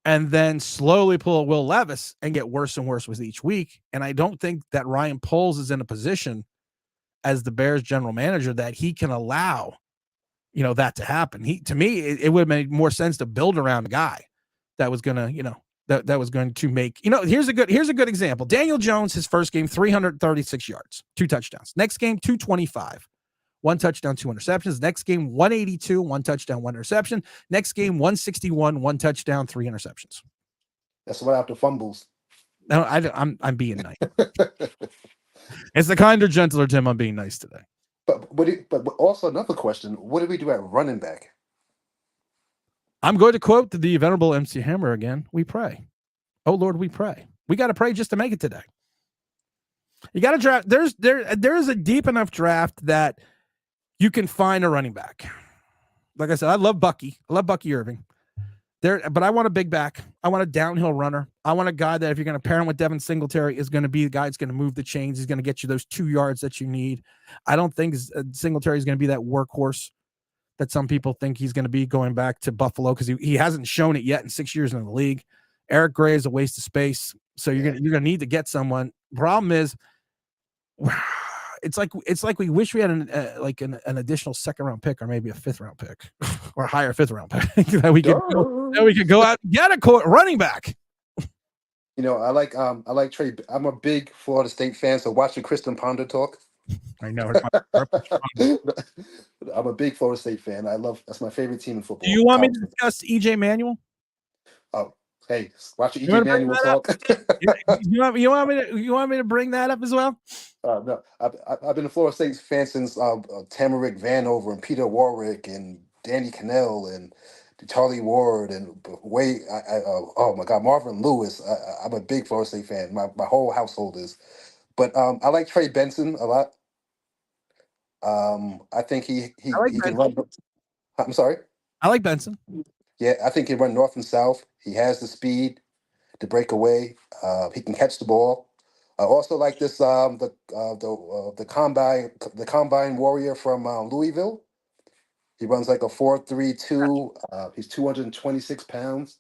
and then slowly pull a Will Levis and get worse and worse with each week. And I don't think that Ryan Poles is in a position as the Bears general manager that he can allow that to happen. To me, it would have made more sense to build around a guy that was going to, that was going to make, here's a good example. Daniel Jones, his first game, 336 yards, 2 touchdowns. Next game, 225, 1 touchdown, 2 interceptions. Next game, 182, 1 touchdown, 1 interception. Next game, 161, 1 touchdown, 3 interceptions. That's what after fumbles. No, I'm being nice. It's the kinder, gentler Tim. I'm being nice today. But also another question: what do we do at running back? I'm going to quote the venerable MC Hammer again. We pray. Oh Lord, we pray. We got to pray just to make it today. You got to draft. There is a deep enough draft that you can find a running back. Like I said, I love Bucky. I love Bucky Irving. But I want a big back. I want a downhill runner. I want a guy that if you're going to pair him with Devin Singletary is going to be the guy that's going to move the chains. He's going to get you those 2 yards that you need. I don't think Singletary is going to be that workhorse that some people think he's going to be going back to Buffalo because he hasn't shown it yet in 6 years in the league. Eric Gray is a waste of space. So you're gonna need to get someone. Problem is, it's like we wish we had an additional 2nd round pick or maybe a 5th round pick or a higher 5th round pick that we could go out and get a running back. You know, I like Trey. I'm a big Florida State fan, so watch the Kristen Ponder talk. I know. I'm a big Florida State fan. That's my favorite team in football. Do you want me to discuss EJ Manuel? Oh, hey, watch the EJ Manuel talk. you want me to bring that up as well? No, I've been a Florida State fan since Tamarick Vanover and Peter Warwick and Danny Cannell and Charlie Ward and oh my God, Marvin Lewis. I'm a big Florida State fan. My whole household is. But I like Trey Benson a lot. I think he can run. I'm sorry. I like Benson. Yeah, I think he can run north and south. He has the speed to break away. He can catch the ball. I also like this the combine warrior from Louisville. He runs like a 4.32. He's 226 pounds.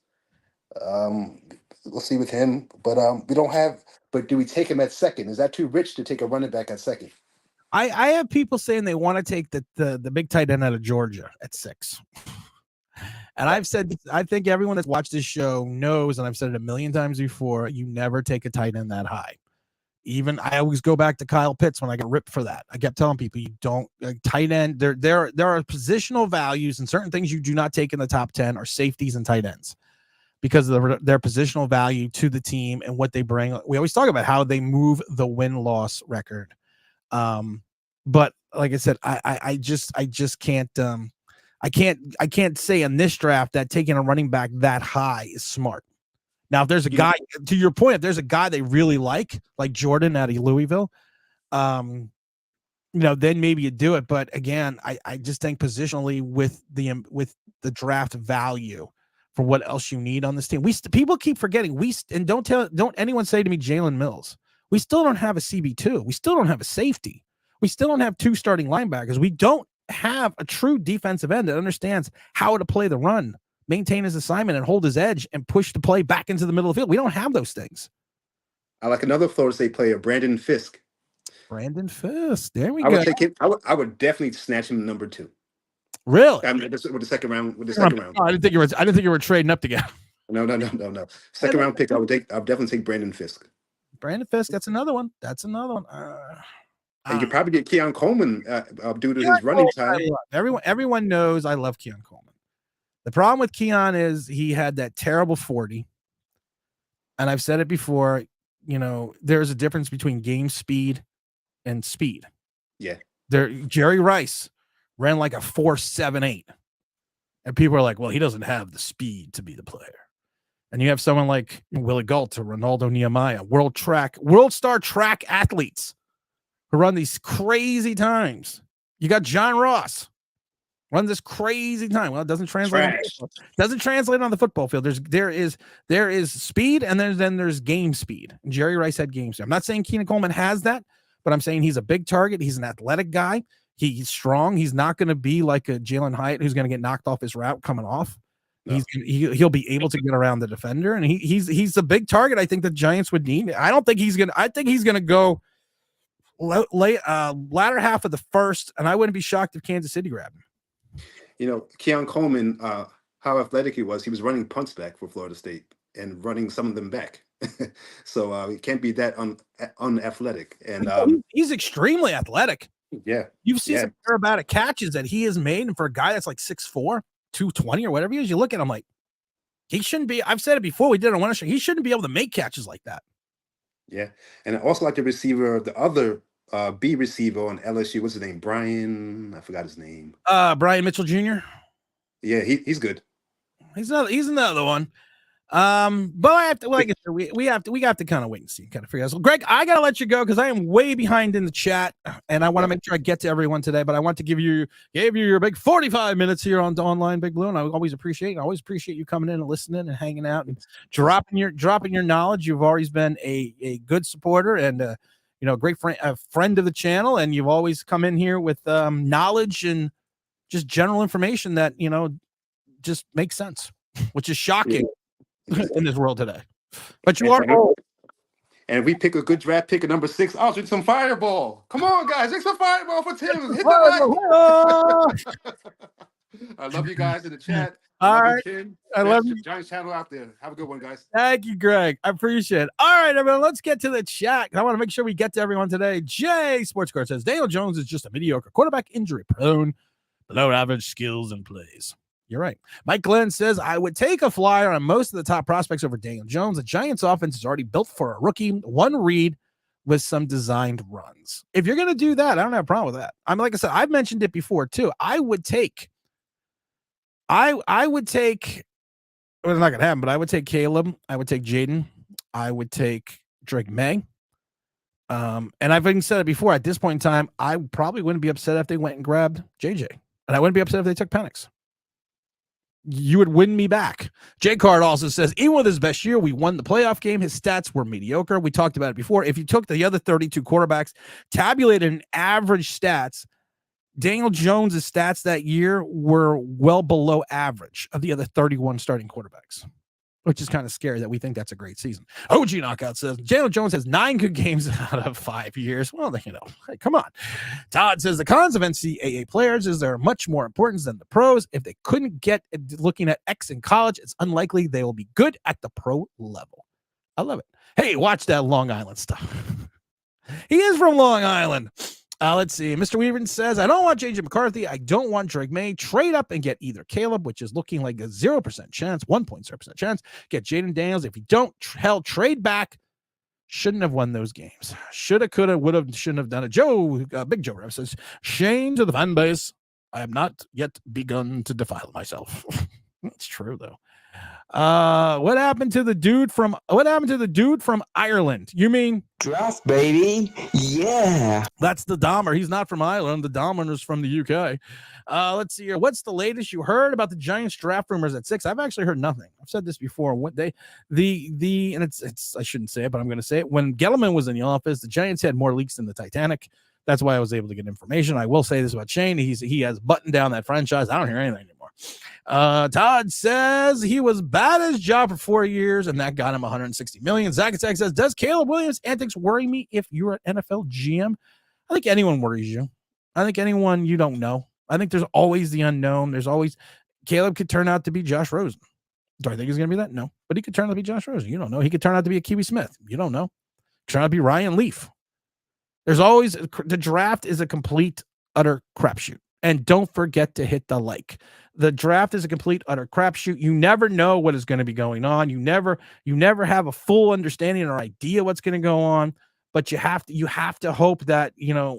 We'll see with him, but we don't have. But do we take him at second? Is that too rich to take a running back at second? I have people saying they want to take the big tight end out of Georgia at 6. And I've said, I think everyone that's watched this show knows, and I've said it a million times before, you never take a tight end that high. Even I always go back to Kyle Pitts when I get ripped for that. I kept telling people you don't tight end. There are positional values and certain things you do not take in the top 10 are safeties and tight ends because of their positional value to the team and what they bring. We always talk about how they move the win-loss record. But like I said, I just can't I can't say in this draft that taking a running back that high is smart. Now, if there's a guy, to your point, if there's a guy they really like Jordan out of Louisville, then maybe you do it. But again, I just think positionally with the draft value for what else you need on this team, people keep forgetting and don't anyone say to me Jalen Mills. We still don't have a CB2. We still don't have a safety. We still don't have 2 starting linebackers. We don't have a true defensive end that understands how to play the run, maintain his assignment, and hold his edge and push the play back into the middle of the field. We don't have those things. I like another Florida State player, Brandon Fisk. Brandon Fisk. There we go. Would take him. I would definitely snatch him number 2. Really? I mean, with the second round. Oh, I didn't think you were trading up together. No. Second round pick. I'll definitely take Brandon Fisk. Brandon Fisk. That's another one. And you could probably get Keon Coleman due to his running time. Everyone knows I love Keon Coleman. The problem with Keon is he had that terrible 40. And I've said it before, there's a difference between game speed and speed. Yeah. Jerry Rice ran like a 4.78. And people are like, well, he doesn't have the speed to be the player. And you have someone like Willie Gault or Ronaldo Nehemiah, world star track athletes who run these crazy times. You got John Ross run this crazy time. Well, it doesn't translate. On the football field. There is speed, and then there's game speed. And Jerry Rice had game speed. I'm not saying Keon Coleman has that, but I'm saying he's a big target. He's an athletic guy. He's strong. He's not going to be like a Jalen Hyatt who's going to get knocked off his route coming off. No. He'll be able to get around the defender, and he's a big target. I think the Giants would need. I think he's gonna go latter half of the first, and I wouldn't be shocked if Kansas City grabbed him. Keon Coleman, how athletic he was running punts back for Florida State and running some of them back. So he can't be that unathletic. And he's extremely athletic. Yeah. You've seen some aerobatic catches that he has made, and for a guy that's like 6'4", 220 or whatever he is, you look at him like he shouldn't be. I've said it before. We did it on one show. He shouldn't be able to make catches like that. Yeah. And I also like the receiver, the other B receiver on LSU. What's his name? Brian. I forgot his name. Brian Mitchell Jr. Yeah, he's good. He's another one. But I have to, like I said, we have to kind of wait and see, kind of figure out. So, Greg, I gotta let you go because I am way behind in the chat, and I want to make sure I get to everyone today. But I want to gave you your big 45 minutes here on Online Big Blue, and I always appreciate you coming in and listening and hanging out and dropping your knowledge. You've always been a good supporter and great friend, a friend of the channel, and you've always come in here with knowledge and just general information that just makes sense, which is shocking. In this world today, but you are old. And if we pick a good draft pick at number 6, I'll drink some Fireball. Come on, guys, drink some Fireball for Tim. Hit the like. I love you guys in the chat. All right, I love you. Giants channel out there. Have a good one, guys. Thank you, Greg. I appreciate it. All right, everyone, let's get to the chat. I want to make sure we get to everyone today. Jay Sports Card says Daniel Jones is just a mediocre quarterback, injury prone, below average skills and plays. You're right. Mike Glenn says, I would take a flyer on most of the top prospects over Daniel Jones. The Giants offense is already built for a rookie, one read with some designed runs. If you're going to do that, I don't have a problem with that. I mean, like I said, I've mentioned it before too. I would take, well, it's not going to happen, but I would take Caleb. I would take Jaden. I would take Drake May. And I've even said it before, at this point in time, I probably wouldn't be upset if they went and grabbed JJ. And I wouldn't be upset if they took Penix. You would win me back. Jay Card also says, even with his best year, we won the playoff game. His stats were mediocre. We talked about it before. If you took the other 32 quarterbacks, tabulated an average stats, Daniel Jones' stats that year were well below average of the other 31 starting quarterbacks, which is kind of scary that we think that's a great season. OG Knockout says Daniel Jones has 9 good games out of 5 years. Well, hey, come on. Todd says the cons of NCAA players is they're much more important than the pros. If they couldn't get looking at X in college, it's unlikely they will be good at the pro level. I love it. Hey, watch that Long Island stuff. He is from Long Island. Let's see. Mr. Weaver says, I don't want JJ McCarthy. I don't want Drake May. Trade up and get either Caleb, which is looking like a 0% chance, 1.0% chance. Get Jaden Daniels. If you don't, trade back. Shouldn't have won those games. Shoulda, coulda, woulda, shouldn't have done it. Big Joe Rev says, shame to the fan base. I have not yet begun to defile myself. That's true, though. What happened to the dude from Ireland? You mean draft, baby? Yeah. That's the Dahmer. He's not from Ireland. The Dahmer's from the UK. Let's see here. What's the latest you heard about the Giants draft rumors at 6? I've actually heard nothing. I've said this before. What and it's I shouldn't say it, but I'm going to say it. When Gettleman was in the office, the Giants had more leaks than the Titanic. That's why I was able to get information. I will say this about Shane. He has buttoned down that franchise. I don't hear anything anymore. Todd says he was bad at his job for 4 years, and that got him $160 million. Zach says, does Caleb Williams' antics worry me if you're an NFL GM? I think anyone worries you. I think anyone you don't know. I think there's always the unknown. There's always Caleb could turn out to be Josh Rosen. Do I think he's going to be that? No. But he could turn out to be Josh Rosen. You don't know. He could turn out to be a Kiwi Smith. You don't know. Turn out to be Ryan Leaf. There's always the draft is a complete, utter crapshoot. And don't forget to hit the like. The draft is a complete, utter crapshoot. You never know what is going to be going on. You never have a full understanding or idea what's going to go on. But you have to hope that,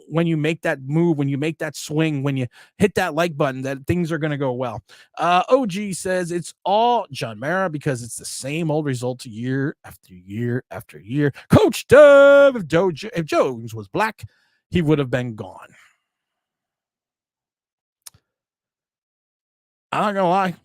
when you make that move, when you make that swing, when you hit that like button, that things are going to go well. OG says it's all John Mara because it's the same old results year after year after year. Coach Dove, if Jones was black, he would have been gone. I'm not going to lie.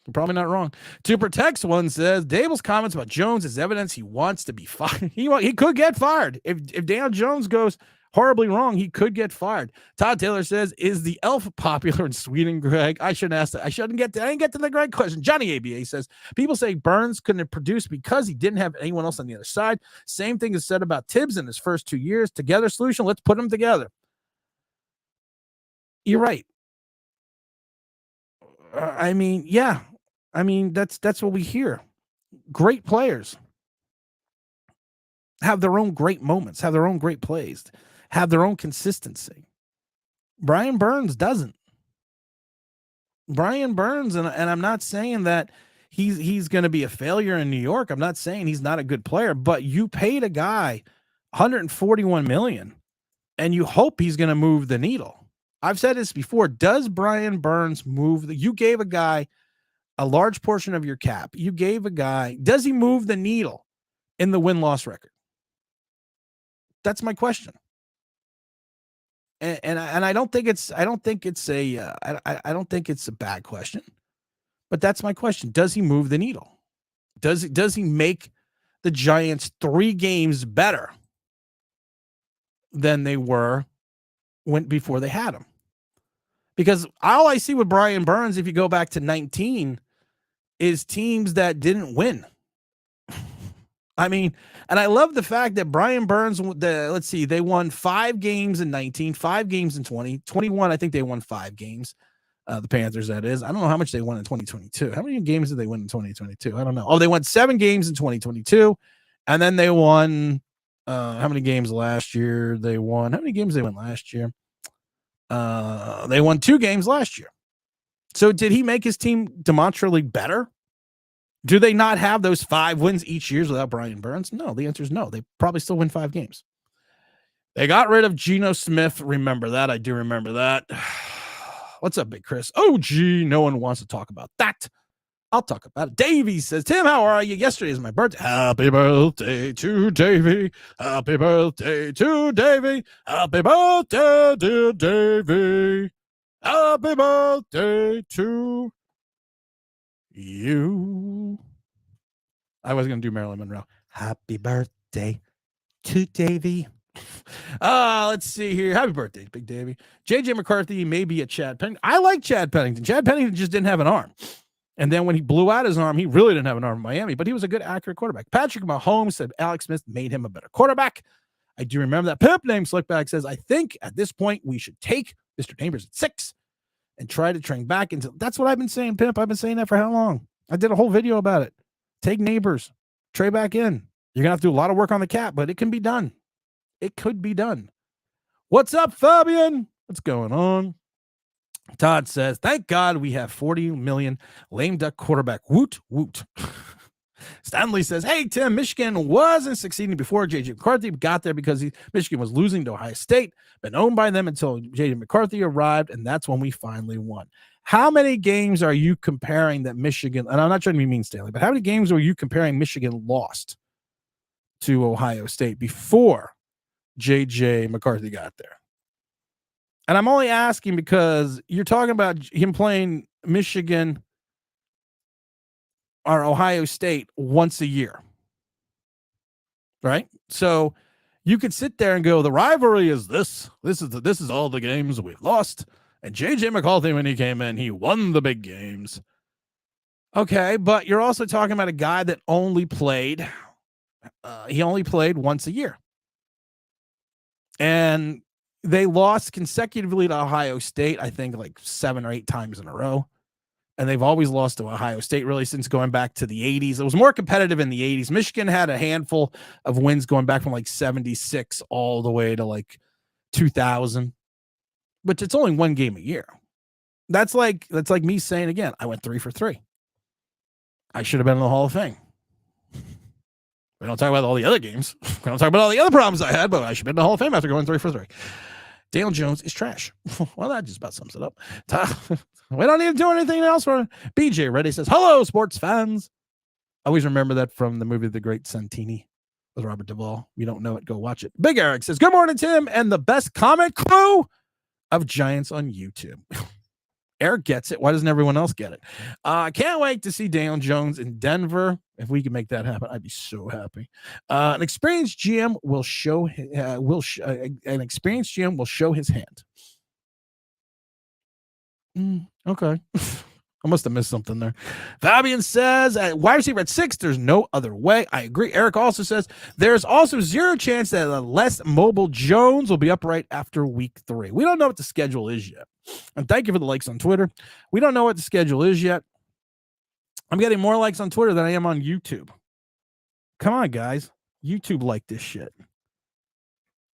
You're probably not wrong. To Protect One says Dable's comments about Jones is evidence he wants to be fired. He could get fired. If Daniel Jones goes horribly wrong, he could get fired. Todd Taylor says, is the elf popular in Sweden, Greg? I shouldn't ask that. I didn't get to the Greg question. Johnny ABA says, people say Burns couldn't produce because he didn't have anyone else on the other side. Same thing is said about Tibbs in his first 2 years. Together solution, let's put them together. You're right. Yeah. That's what we hear. Great players have their own great moments, have their own great plays, have their own consistency. Brian Burns doesn't. Brian Burns, and I'm not saying that he's going to be a failure in New York. I'm not saying he's not a good player, but you paid a guy $141 million, and you hope he's going to move the needle. I've said this before. Does Brian Burns move? You gave a guy a large portion of your cap, you gave a guy, does he move the needle in the win-loss record? That's my question. And I don't think it's a bad question, but that's my question. Does he move the needle? Does he make the Giants 3 games better than they were before they had him? Because all I see with Brian Burns, if you go back to 19, is teams that didn't win. I mean, and I love the fact that Brian Burns, let's see, they won 5 games in 19, 5 games in 20, 21. I think they won 5 games. The Panthers, that is. I don't know how much they won in 2022. How many games did they win in 2022? I don't know. Oh, they won 7 games in 2022. And then they won, how many games last year? How many games they won last year? They won 2 games last year. So did he make his team demonstrably better? Do they not have those 5 wins each year without Brian Burns? No, the answer is no. They probably still win 5 games. They got rid of Geno Smith. Remember that. I do remember that. What's up, Big Chris? Oh, gee, no one wants to talk about that. I'll talk about it. Davey says, Tim, how are you? Yesterday is my birthday. Happy birthday to Davey. Happy birthday to Davey. Happy birthday, dear Davey. Happy birthday to you. I was going to do Marilyn Monroe. Happy birthday to Davey. Let's see here. Happy birthday, Big Davey. JJ McCarthy may be a Chad Pennington. I like Chad Pennington. Chad Pennington just didn't have an arm. And then when he blew out his arm, he really didn't have an arm in Miami, but he was a good, accurate quarterback. Patrick Mahomes said Alex Smith made him a better quarterback. I do remember that. Pimp named Slickback says, I think at this point we should take Mr. Neighbors at 6 and try to train back into. That's what I've been saying, Pimp. I've been saying that for how long? I did a whole video about it. Take Neighbors, trade back in. You're going to have to do a lot of work on the cap, but it can be done. It could be done. What's up, Fabian? What's going on? Todd says, thank God we have 40 million lame duck quarterback. Woot, woot. Stanley says, hey, Tim, Michigan wasn't succeeding before J.J. McCarthy got there because Michigan was losing to Ohio State, been owned by them until J.J. McCarthy arrived, and that's when we finally won. How many games are you comparing that Michigan, and I'm not trying to be mean, Stanley, but how many games are you comparing Michigan lost to Ohio State before J.J. McCarthy got there? And I'm only asking because you're talking about him playing Michigan or Ohio State once a year, right? So you could sit there and go, the rivalry is this. This is all the games we've lost. And J.J. McCarthy, when he came in, he won the big games. Okay, but you're also talking about a guy that only played once a year. And they lost consecutively to Ohio State, I think like 7 or 8 times in a row. And they've always lost to Ohio State really since going back to the 80s. It was more competitive in the 80s. Michigan had a handful of wins going back from like 76 all the way to like 2000. But it's only 1 game a year. That's like me saying again, I went 3 for 3. I should have been in the Hall of Fame. We don't talk about all the other games. We don't talk about all the other problems I had, but I should be in the Hall of Fame after going 3 for 3. Daniel Jones is trash. Well, that just about sums it up. We don't need to do anything else. For BJ Reddy says, hello, sports fans. I always remember that from the movie The Great Santini with Robert Duvall. If you don't know it, go watch it. Big Eric says, good morning, Tim, and the best comment crew of Giants on YouTube. Eric gets it. Why doesn't everyone else get it? I can't wait to see Daniel Jones in Denver. If we can make that happen, I'd be so happy. An experienced GM will show his hand. Okay. I must have missed something there. Fabian says, wide receiver at 6, there's no other way. I agree. Eric also says, there's also 0 chance that a less mobile Jones will be upright after week 3. We don't know what the schedule is yet. And thank you for the likes on Twitter. We don't know what the schedule is yet. I'm getting more likes on Twitter than I am on YouTube. Come on, guys. YouTube like this shit.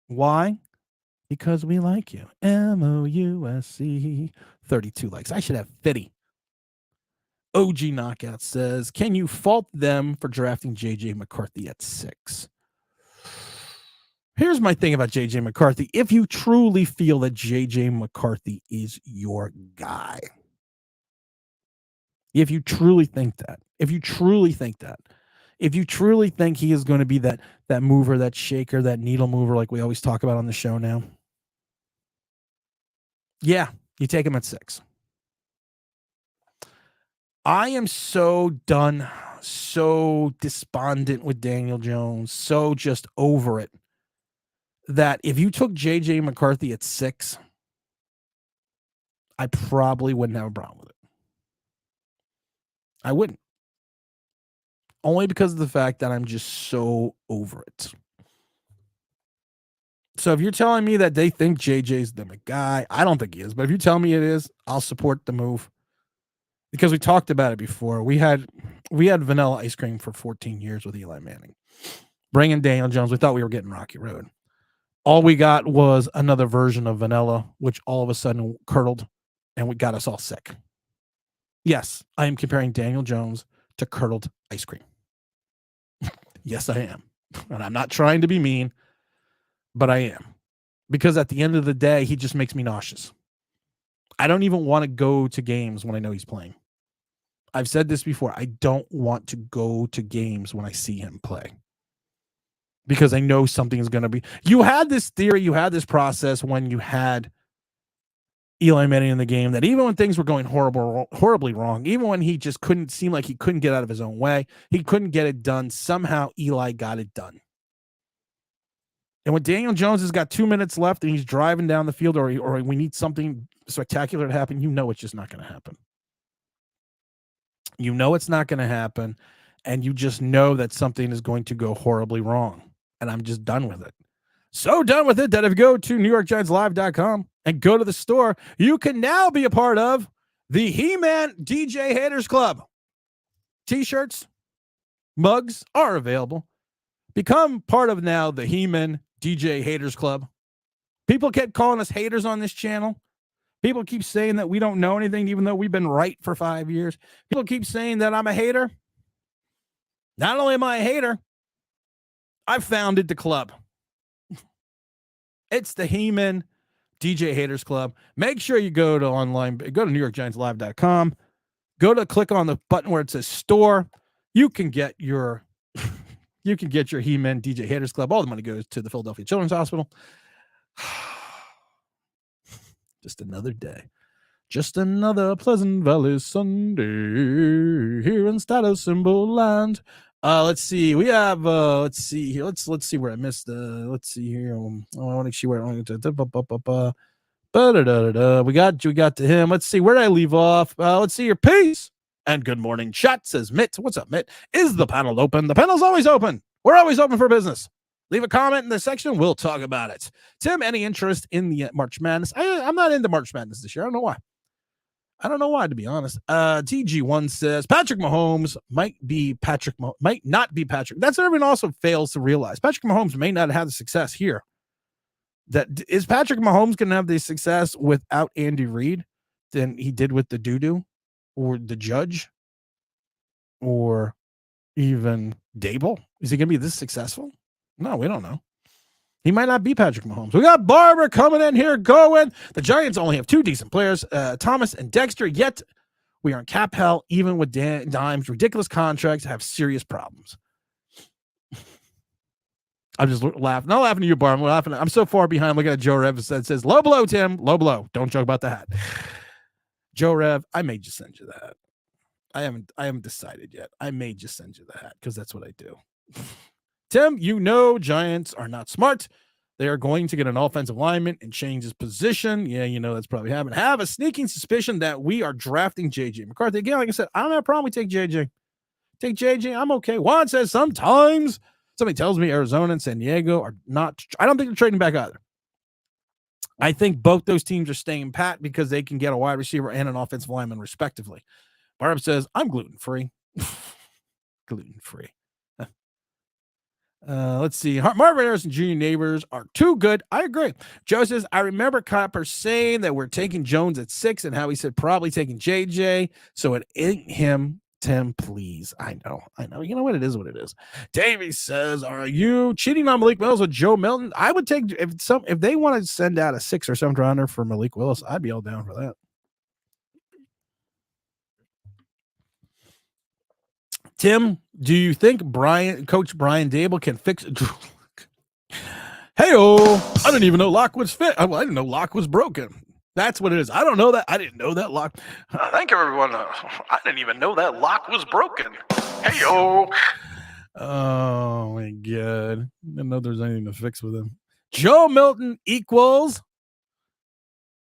Why? Because we like you. MOUSC. 32 likes. I should have 50. OG Knockout says, can you fault them for drafting J.J. McCarthy at 6? Here's my thing about J.J. McCarthy. If you truly feel that J.J. McCarthy is your guy, If you truly think that, if you truly think he is going to be that mover, that shaker, that needle mover, like we always talk about on the show now, yeah, you take him at 6. I am so done, so despondent with Daniel Jones, so just over it, that if you took J.J. McCarthy at 6, I probably wouldn't have a problem with it. I wouldn't. Only because of the fact that I'm just so over it. So if you're telling me that they think JJ's the guy, I don't think he is. But if you tell me it is, I'll support the move. Because we talked about it before. We had vanilla ice cream for 14 years with Eli Manning. Bringing Daniel Jones, we thought we were getting Rocky Road. All we got was another version of vanilla, which all of a sudden curdled, and we got us all sick. Yes, I am comparing Daniel Jones to curdled ice cream. Yes, I am. And I'm not trying to be mean, but I am. Because at the end of the day, he just makes me nauseous. I don't even want to go to games when I know he's playing. I've said this before. I don't want to go to games when I see him play. Because I know something is going to be. You had this theory, you had this process when you had Eli Manning in the game, that even when things were going horribly wrong, even when he just couldn't seem like he couldn't get out of his own way, he couldn't get it done, somehow Eli got it done. And when Daniel Jones has got 2 minutes left and he's driving down the field, or we need something spectacular to happen, you know it's just not going to happen. You know it's not going to happen, and you just know that something is going to go horribly wrong. And I'm just done with it. So done with it that if you go to NewYorkGiantsLive.com and go to the store, you can now be a part of the He-Man DJ Haters Club. T-shirts, mugs are available. Become part of now the He-Man DJ Haters Club. People kept calling us haters on this channel. People keep saying that we don't know anything, even though we've been right for 5 years. People keep saying that I'm a hater. Not only am I a hater, I founded the club. It's the He-Man DJ Haters Club. Make sure you go to NewYorkGiantsLive.com. Click on the button where it says store. You can get your He-Man DJ Haters Club. All the money goes to the Philadelphia Children's Hospital. Just another day. Just another Pleasant Valley Sunday here in Status Symbol Land. Let's see. We have let's see here. Let's see where I missed let's see here. I want to see where we got to him. Let's see, where did I leave off? Let's see here. Peace and good morning, chat, says Mitt. What's up, Mitt? Is the panel open? The panel's always open. We're always open for business. Leave a comment in the section. We'll talk about it. Tim, any interest in the March Madness? I'm not into March Madness this year. I don't know why. To be honest. TG1 says Patrick Mahomes might not be Patrick. That's what everyone also fails to realize. Patrick Mahomes may not have the success here. That is Patrick Mahomes going to have the success without Andy Reid than he did with the doo-doo or the judge or even Dable? Is he going to be this successful? No, we don't know. He might not be Patrick Mahomes. We got Barbara coming in here going. The Giants only have 2 decent players, Thomas and Dexter, yet we are in cap hell, even with Dime's ridiculous contracts, have serious problems. I'm just laughing. Not laughing at you, Barbara. I'm laughing. I'm so far behind. Look at Joe Rev that says, low blow, Tim. Low blow. Don't joke about the hat. Joe Rev, I may just send you the hat. I haven't decided yet. I may just send you the hat because that's what I do. Tim, Giants are not smart. They are going to get an offensive lineman and change his position. Yeah, that's probably happening. Have a sneaking suspicion that we are drafting J.J. McCarthy. Again, like I said, I don't have a problem. We take J.J. I'm okay. Juan says sometimes somebody tells me Arizona and San Diego are not. I don't think they're trading back either. I think both those teams are staying pat because they can get a wide receiver and an offensive lineman respectively. Barb says, I'm gluten-free. Gluten-free. Let's see. Marvin Harrison Jr. neighbors are too good. I agree. Joe says, I remember Copper saying that we're taking Jones at 6 and how he said probably taking JJ. So it ain't him. Tim, please. I know. You know what? It is what it is. Davey says, are you cheating on Malik Willis with Joe Milton? I would take if they want to send out a 6th or 7th rounder for Malik Willis, I'd be all down for that. Tim, do you think Coach Brian Dable can fix Drew Lock? Hey-oh, I didn't even know Lock was fit. I didn't know Lock was broken. That's what it is. I don't know that. I didn't know that Lock. Thank you, everyone. I didn't even know that Lock was broken. Hey-oh. Oh, my God. I didn't know there was anything to fix with him. Joe Milton equals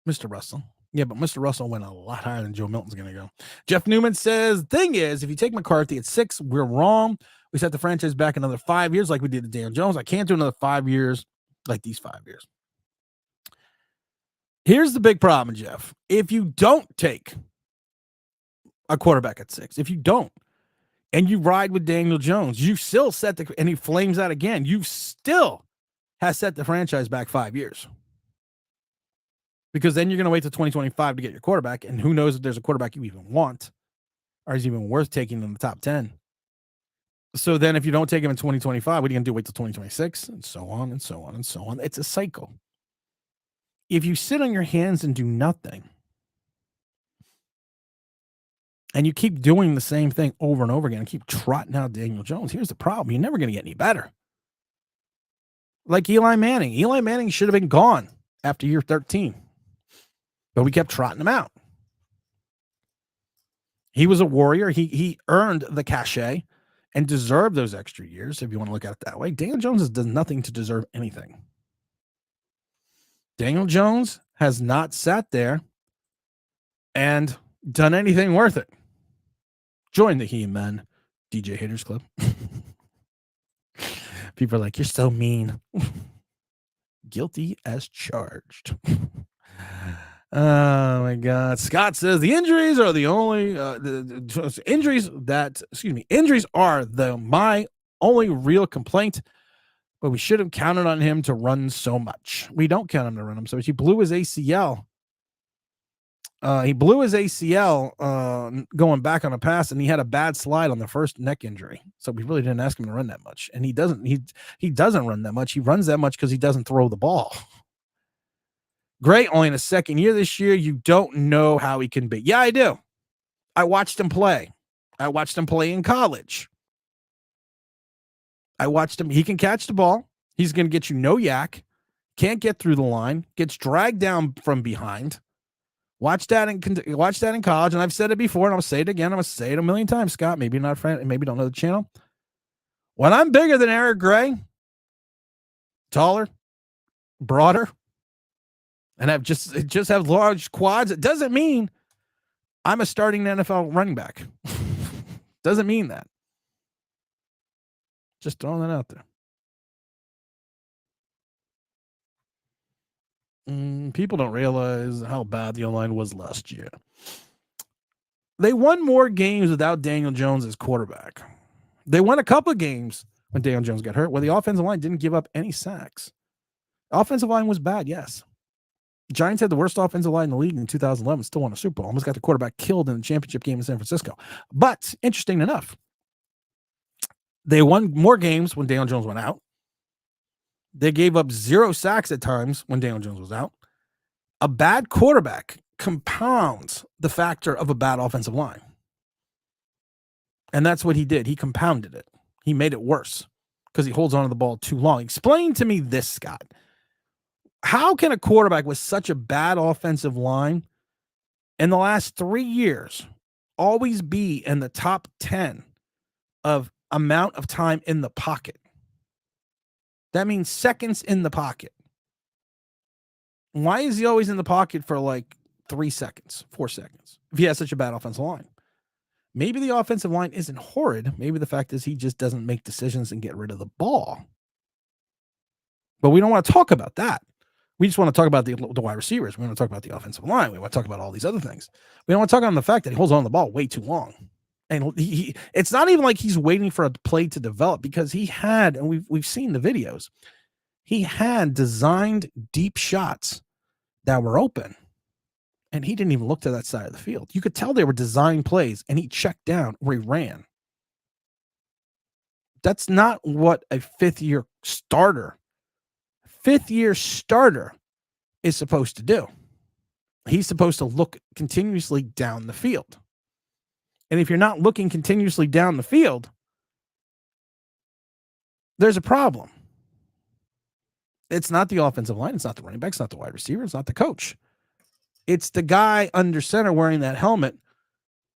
Mr. Russell. Yeah, but Mr. Russell went a lot higher than Joe Milton's going to go. Jeff Newman says, thing is, if you take McCarthy at 6, we're wrong. We set the franchise back another 5 years like we did to Daniel Jones. I can't do another 5 years like these 5 years. Here's the big problem, Jeff. If you don't take a quarterback at 6, if you don't, and you ride with Daniel Jones, you still and he flames out again, you still has set the franchise back 5 years. Because then you're going to wait till 2025 to get your quarterback, and who knows if there's a quarterback you even want or is even worth taking in the top 10. So then if you don't take him in 2025, what are you going to do? Wait till 2026 and so on and so on and so on. It's a cycle. If you sit on your hands and do nothing, and you keep doing the same thing over and over again and keep trotting out Daniel Jones, here's the problem. You're never going to get any better. Like Eli Manning. Eli Manning should have been gone after year 13. But we kept trotting him out. He was a warrior. He earned the cachet and deserved those extra years, if you want to look at it that way. Daniel Jones has done nothing to deserve anything. Daniel Jones has not sat there and done anything worth it. Join the He-Man DJ Haters Club. People are like, you're so mean. Guilty as charged. Oh my God. Scott says the injuries are the only injuries are my only real complaint, but we should have counted on him to run so much. We don't count him to run him so much. He blew his ACL. Going back on a pass, and he had a bad slide on the first neck injury. So we really didn't ask him to run that much. And he doesn't run that much. He runs that much because he doesn't throw the ball. Great, only in his second year this year. You don't know how he can be. Yeah, I do. I watched him play. I watched him play in college. I watched him. He can catch the ball. He's going to get you no yak. Can't get through the line. Gets dragged down from behind. Watch that in college, and I've said it before, and I'll say it again. I'm going to say it a million times, Scott. Maybe not, friend. Maybe don't know the channel. When I'm bigger than Eric Gray, taller, broader, and I've just have large quads, it doesn't mean I'm a starting NFL running back. Doesn't mean that. Just throwing that out there. People don't realize how bad the O-line was last year. They won more games without Daniel Jones as quarterback. They won a couple of games when Daniel Jones got hurt, where the offensive line didn't give up any sacks. Offensive line was bad, yes. Giants had the worst offensive line in the league in 2011, still won a Super Bowl. Almost got the quarterback killed in the championship game in San Francisco. But interesting enough, they won more games when Daniel Jones went out. They gave up 0 sacks at times when Daniel Jones was out. A bad quarterback compounds the factor of a bad offensive line. And that's what he did. He compounded it. He made it worse because he holds on to the ball too long. Explain to me this, Scott. How can a quarterback with such a bad offensive line in the last 3 years always be in the top 10 of amount of time in the pocket? That means seconds in the pocket. Why is he always in the pocket for like 3 seconds, 4 seconds, if he has such a bad offensive line? Maybe the offensive line isn't horrid. Maybe the fact is he just doesn't make decisions and get rid of the ball. But we don't want to talk about that. We just want to talk about the wide receivers. We want to talk about the offensive line. We want to talk about all these other things. We don't want to talk on the fact that he holds on to the ball way too long. And it's not even like he's waiting for a play to develop, because he had, and we've seen the videos, he had designed deep shots that were open, and he didn't even look to that side of the field. You could tell they were designed plays, and he checked down or he ran. That's not what a fifth-year starter is supposed to do. He's supposed to look continuously down the field. And if you're not looking continuously down the field, there's a problem. It's not the offensive line. It's not the running back. It's not the wide receiver. It's not the coach. It's the guy under center wearing that helmet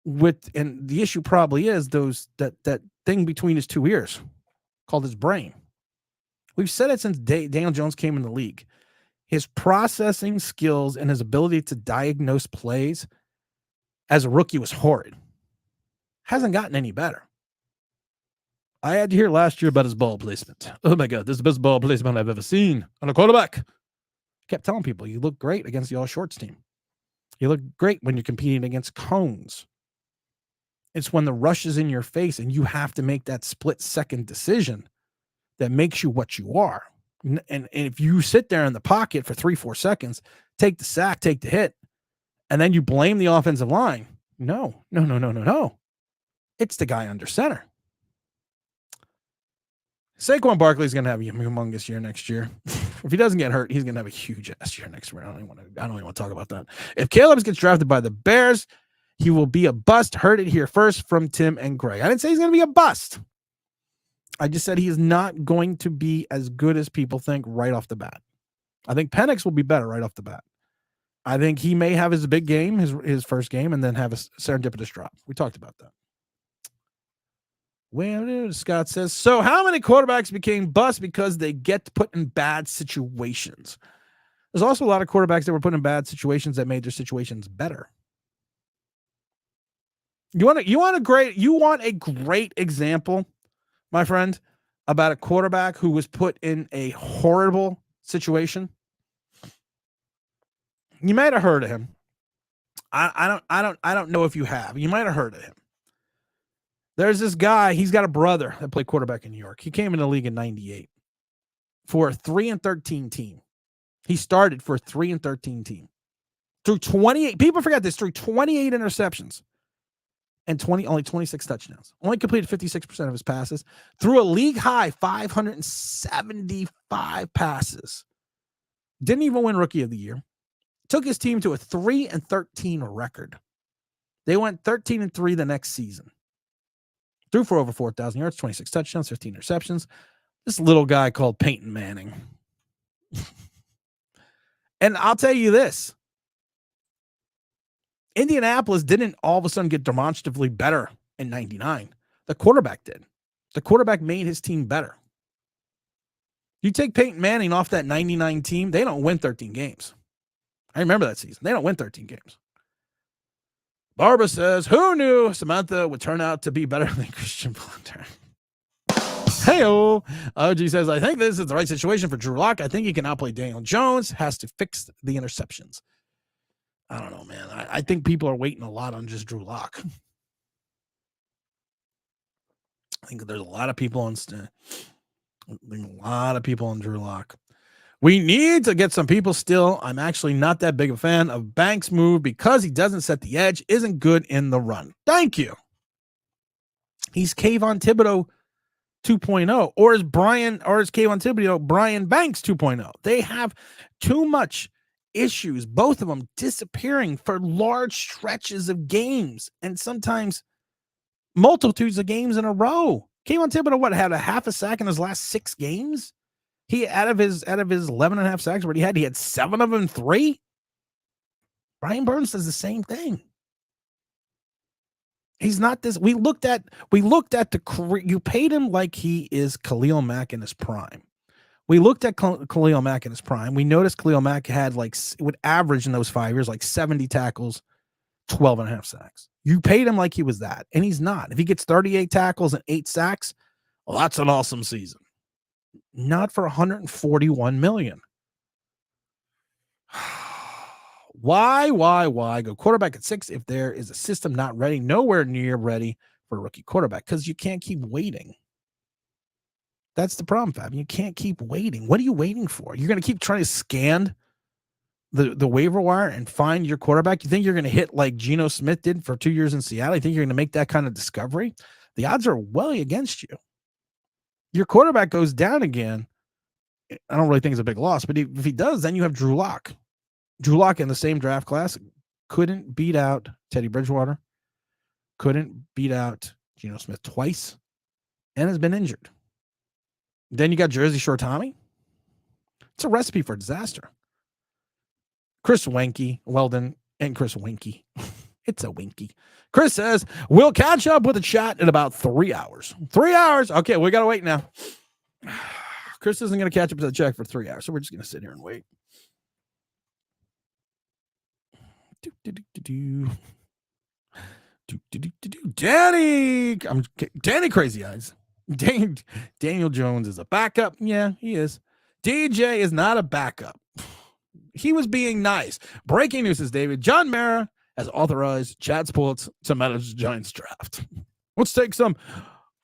and the issue probably is that thing between his two ears called his brain. We've said it since Daniel Jones came in the league. His processing skills and his ability to diagnose plays as a rookie was horrid. Hasn't gotten any better. I had to hear last year about his ball placement. Oh my God, this is the best ball placement I've ever seen on a quarterback. Kept telling people, you look great against the all shorts team. You look great when you're competing against cones. It's when the rush is in your face and you have to make that split-second decision that makes you what you are. And if you sit there in the pocket for 3-4 seconds, take the sack, take the hit, and then you blame the offensive line. No. It's the guy under center. Saquon Barkley is going to have a humongous year next year. If he doesn't get hurt, he's going to have a huge ass year next year. I don't even want to talk about that. If Caleb gets drafted by the Bears, he will be a bust. Heard it here first from Tim and Greg. I didn't say he's going to be a bust. I just said he is not going to be as good as people think right off the bat. I think Penix will be better right off the bat. I think he may have his big game, his first game, and then have a serendipitous drop. We talked about that. Well, Scott says, so how many quarterbacks became busts because they get put in bad situations? There's also a lot of quarterbacks that were put in bad situations that made their situations better. You want a great example, my friend, about a quarterback who was put in a horrible situation? You might have heard of him. I don't know if you have. You might have heard of him. There's this guy, he's got a brother that played quarterback in New York. He came in the league in 98 for a 3-13 team. He started for a 3-13 team. Through 28, people forget this, through 28 interceptions and only 26 touchdowns. Only completed 56% of his passes. Threw a league high 575 passes. Didn't even win Rookie of the Year. Took his team to a 3-13 record. They went 13-3 the next season. Threw for over 4,000 yards, 26 touchdowns, 15 interceptions. This little guy called Peyton Manning. And I'll tell you this. Indianapolis didn't all of a sudden get demonstratively better in 99. The quarterback did. The quarterback made his team better. You take Peyton Manning off that 99 team, they don't win 13 games. I remember that season. They don't win 13 games. Barbara says, who knew Samantha would turn out to be better than Christian Blonder? Hey-oh. OG says, I think this is the right situation for Drew Lock. I think he can outplay Daniel Jones. Has to fix the interceptions. I don't know, man. I think people are waiting a lot on just Drew Lock. I think there's a lot of people on Drew Lock. We need to get some people still. I'm actually not that big a fan of Banks' move because he doesn't set the edge, isn't good in the run. Thank you. He's Kayvon Thibodeau 2.0, or is Kayvon Thibodeau Brian Banks 2.0. They have too much issues, both of them disappearing for large stretches of games and sometimes multitudes of games in a row. Kayvon Thibodeau, had a half a sack in his last 6 games? He out of his 11.5 sacks, he had 7 of them 3. Brian Burns does the same thing. He's not this. We looked at the career. You paid him like he is Khalil Mack in his prime. We looked at Khalil Mack in his prime. We noticed Khalil Mack had would average in those 5 years 70 tackles, 12.5 sacks. You paid him like he was that, and he's not. If he gets 38 tackles and 8 sacks, well, that's an awesome season. Not for $141 million. Why go quarterback at 6 if there is a system not ready, nowhere near ready for a rookie quarterback? Because you can't keep waiting. That's the problem, Fab. You can't keep waiting. What are you waiting for? You're going to keep trying to scan the waiver wire and find your quarterback? You think you're going to hit like Geno Smith did for 2 years in Seattle? You think you're going to make that kind of discovery? The odds are well against you. Your quarterback goes down again. I don't really think it's a big loss, but if he does, then you have Drew Lock. Drew Lock in the same draft class couldn't beat out Teddy Bridgewater, couldn't beat out Geno Smith twice and has been injured. Then you got Jersey Shore Tommy. It's a recipe for disaster. Chris Weldon, and Chris Winky. It's a winky. Chris says, we'll catch up with a chat in about 3 hours. 3 hours? Okay, we got to wait now. Chris isn't going to catch up to the chat for 3 hours, so we're just going to sit here and wait. Danny Crazy Eyes. Daniel Jones is a backup. Yeah, he is. DJ is not a backup. He was being nice. Breaking news is David. John Mara has authorized Chad Sports to manage the Giants draft. Let's take some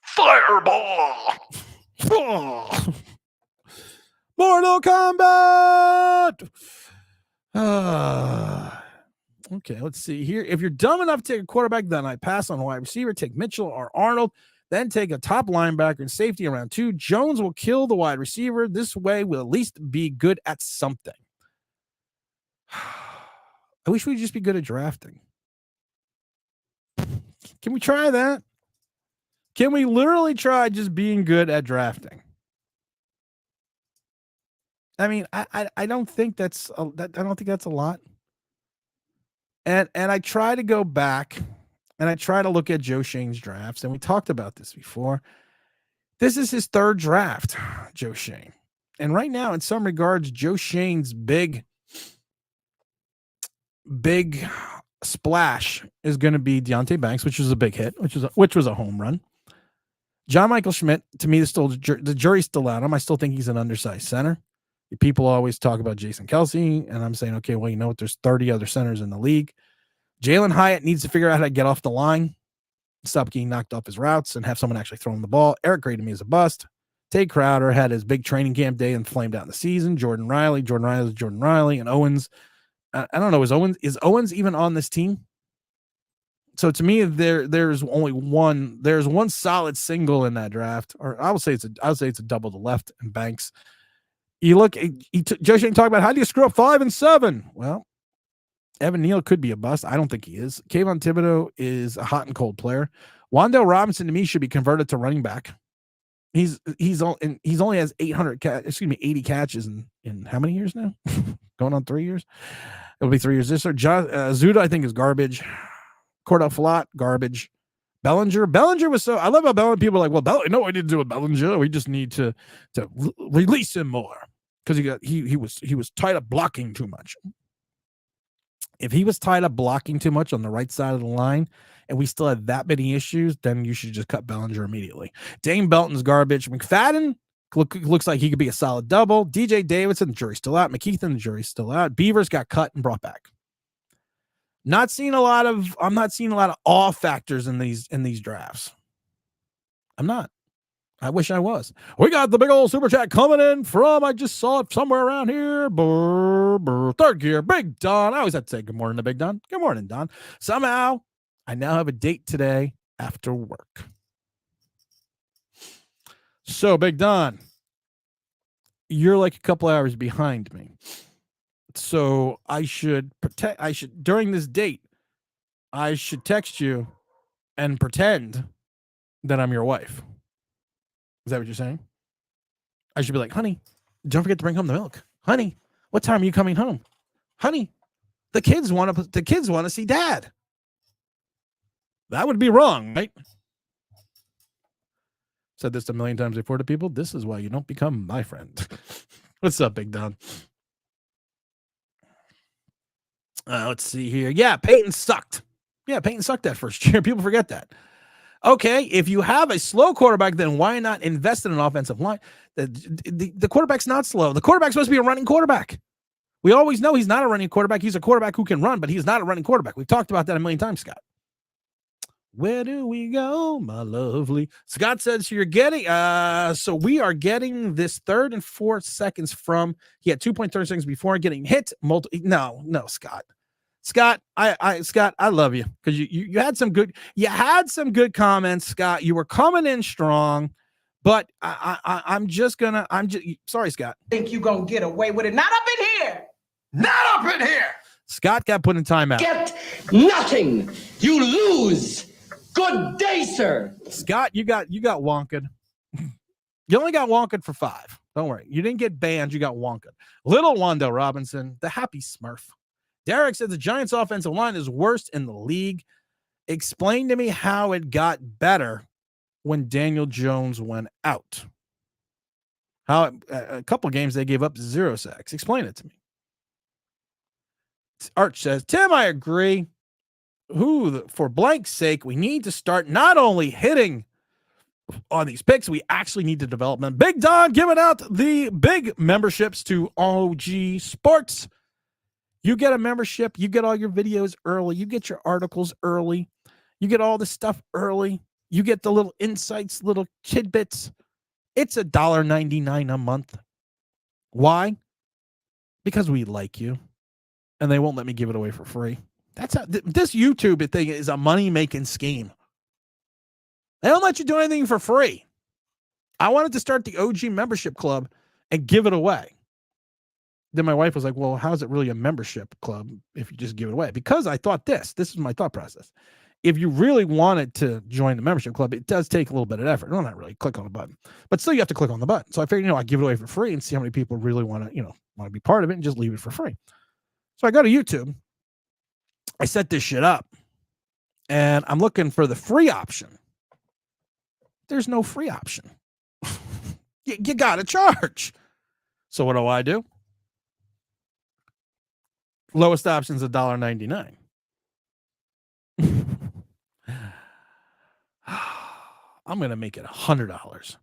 fireball. Mortal Kombat. Okay, let's see here. If you're dumb enough to take a quarterback, then I pass on a wide receiver. Take Mitchell or Arnold. Then take a top linebacker and safety in round 2. Jones will kill the wide receiver. This way we'll at least be good at something. I wish we'd just be good at drafting. Can we try that? Can we literally try just being good at drafting? I mean, I don't think that's I don't think that's a lot. And I try to go back and I try to look at Joe Shane's drafts, and we talked about this before. This is his 3rd draft, Joe Shane. And right now, in some regards, Joe Shane's big splash is going to be Deonte Banks, which was a big hit, which was a home run. John Michael Schmidt, to me, the jury's still out on him. I still think he's an undersized center. People always talk about Jason Kelsey, and I'm saying, okay, well, you know what? There's 30 other centers in the league. Jalen Hyatt needs to figure out how to get off the line, stop getting knocked off his routes, and have someone actually throw him the ball. Eric Gray to me is a bust. Tate Crowder had his big training camp day and flamed out in the season. Jordan Riley, and Owens. I don't know. Is Owens even on this team? So to me, there's only one. There's one solid single in that draft, or I would say it's a double to left and Banks. You look, Joe Shane talked about how do you screw up 5 and 7? Well, Evan Neal could be a bust. I don't think he is. Kayvon Thibodeau is a hot and cold player. Wan'Dale Robinson to me should be converted to running back. He's only has 80 catches in how many years now? Going on 3 years. It'll be 3 years this year. Zuda, I think, is garbage. Cordell Flott, garbage. Bellinger was so. I love how Bellinger. People are like, well, no, what we need to do with Bellinger. We just need to release him more because he was tied up blocking too much. If he was tied up blocking too much on the right side of the line, and we still had that many issues, then you should just cut Bellinger immediately. Dane Belton's garbage. McFadden looks like he could be a solid double. DJ Davidson, the jury's still out. McKeithen, the jury's still out. Beavers got cut and brought back. I'm not seeing a lot of awe factors in these drafts. I'm not. I wish I was. We got the big old super chat coming in from, I just saw it somewhere around here. Third gear, Big Don. I always have to say good morning to Big Don. Good morning, Don. Somehow, I now have a date today after work. So, Big Don, you're like a couple hours behind me. So during this date, I should text you and pretend that I'm your wife. Is that what you're saying? I should be like, honey, don't forget to bring home the milk. Honey, what time are you coming home? Honey, the kids want to see dad. That would be wrong, right? Said this a million times before to people. This is why you don't become my friend. What's up, Big Don? Let's see here. Yeah, Peyton sucked. Yeah, Peyton sucked that first year. People forget that. Okay, if you have a slow quarterback, then why not invest in an offensive line? The quarterback's not slow. The quarterback's supposed to be a running quarterback. We always know he's not a running quarterback. He's a quarterback who can run, but he's not a running quarterback. We've talked about that a million times, Scott. Where do we go, my lovely? Scott says you're getting, so we are getting this 3rd and 4th seconds from, he had 2.30 seconds before getting hit. No, Scott. Scott, I love you because you had some good comments, Scott. You were coming in strong, but I'm just sorry, Scott. Think you gonna get away with it? Not up in here. Not up in here. Scott got put in timeout. Get nothing. You lose. Good day, sir. Scott, you got wonked. You only got wonked for 5. Don't worry. You didn't get banned. You got wonked. Little Wando Robinson, the happy Smurf. Derek said the Giants' offensive line is worst in the league. Explain to me how it got better when Daniel Jones went out. How a couple games they gave up 0 sacks. Explain it to me. Arch says, Tim, I agree. For blank's sake, we need to start not only hitting on these picks, we actually need to develop them. Big Don giving out the big memberships to OG Sports. You get a membership, you get all your videos early, you get your articles early, you get all the stuff early, you get the little insights, little tidbits. It's $1.99 a month. Why? Because we like you, and they won't let me give it away for free. That's how this YouTube thing is a money-making scheme. They don't let you do anything for free. I wanted to start the OG membership club and give it away. Then my wife was like, well, how's it really a membership club if you just give it away? Because I thought this is my thought process. If you really wanted to join the membership club, it does take a little bit of effort. Well, not really. Click on the button. But still, you have to click on the button. So I figured, I'd give it away for free and see how many people really want to be part of it and just leave it for free. So I go to YouTube. I set this shit up. And I'm looking for the free option. There's no free option. You got to charge. So what do? Lowest option is $1.99. I'm going to make it $100.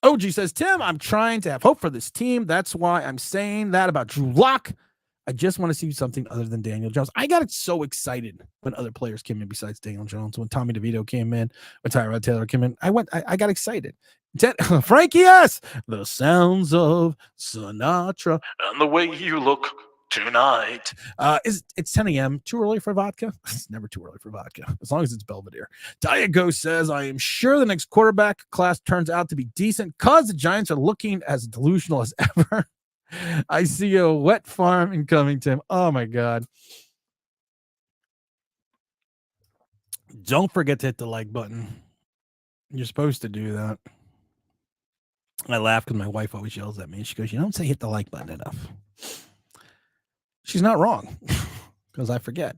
OG says, Tim, I'm trying to have hope for this team. That's why I'm saying that about Drew Lock. I just want to see something other than Daniel Jones. I got so excited when other players came in besides Daniel Jones. When Tommy DeVito came in, when Tyrod Taylor came in, I got excited. Frankie S. The sounds of Sinatra and the way you look tonight. It's 10 a.m. Too early for vodka? It's never too early for vodka, as long as it's Belvedere. Diago says, I am sure the next quarterback class turns out to be decent because the Giants are looking as delusional as ever. I see a wet farm incoming, Tim. Oh, my God. Don't forget to hit the like button. You're supposed to do that. I laugh because my wife always yells at me. She goes, you don't say hit the like button enough. She's not wrong because I forget.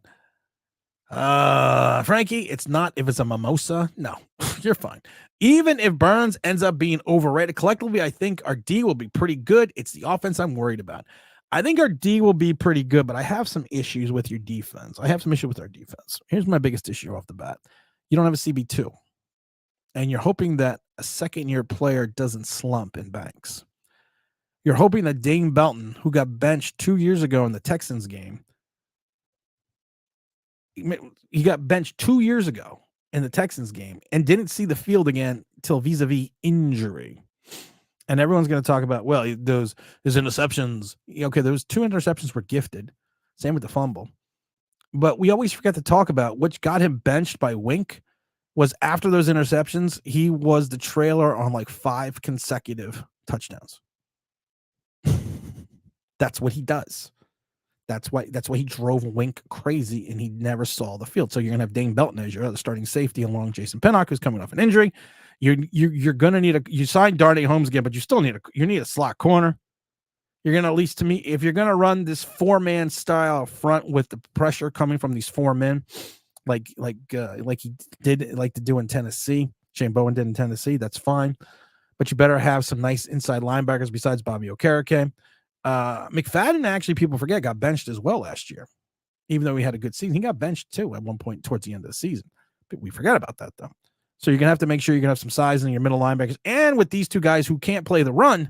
Frankie, it's not if it's a mimosa. No, you're fine. Even if Burns ends up being overrated, collectively, I think our D will be pretty good. It's the offense I'm worried about. I think our D will be pretty good, but I have some issues with your defense. I have some issue with our defense. Here's my biggest issue off the bat. You don't have a CB2. And you're hoping that a second-year player doesn't slump in Banks. You're hoping that Dane Belton, who got benched 2 years ago in the Texans game, he got benched 2 years ago in the Texans game and didn't see the field again till vis-a-vis injury. And everyone's going to talk about, well, his interceptions. Okay, those 2 interceptions were gifted. Same with the fumble. But we always forget to talk about which got him benched by Wink was after those interceptions, he was the trailer on like 5 consecutive touchdowns. That's what he does. That's why he drove Wink crazy and he never saw the field. So you're gonna have Dane Belton as your other starting safety along Jason Pinnock, who's coming off an injury. You're gonna need you signed Darnay Holmes again, but you still need a slot corner. You're gonna, at least to me, if you're gonna run this 4-man style front with the pressure coming from these 4 men, like he did like to do in Tennessee, Shane Bowen did in Tennessee, that's fine. But you better have some nice inside linebackers besides Bobby Okereke. McFadden, actually, people forget, got benched as well last year. Even though he had a good season, he got benched too at one point towards the end of the season. But we forget about that, though. So you're going to have to make sure you're going to have some size in your middle linebackers. And with these 2 guys who can't play the run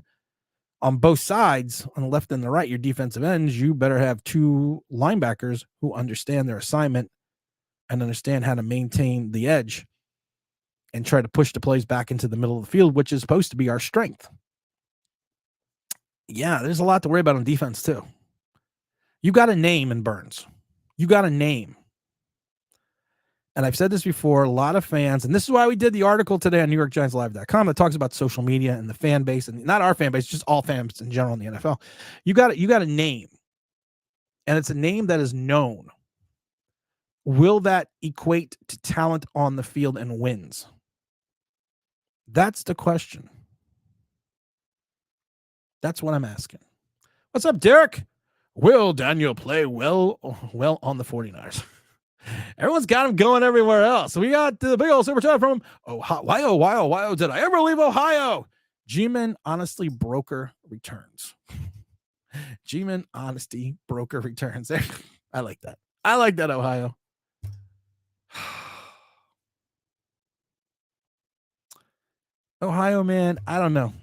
on both sides, on the left and the right, your defensive ends, you better have 2 linebackers who understand their assignment and understand how to maintain the edge and try to push the plays back into the middle of the field, which is supposed to be our strength. Yeah, there's a lot to worry about on defense, too. You got a name in Burns. You got a name. And I've said this before, a lot of fans, and this is why we did the article today on NewYorkGiantsLive.com that talks about social media and the fan base, and not our fan base, just all fans in general in the NFL. You got a name, and it's a name that is known. will that equate to talent on the field and wins? That's the question. That's what I'm asking. What's up, Derek? Will Daniel play well on the 49ers? Everyone's got him going everywhere else. We got the big old super chat from Ohio. Did I ever leave Ohio? G-Man Honesty Broker returns. G-Man Honesty Broker returns. I like that. I like that, Ohio. Ohio, man, I don't know.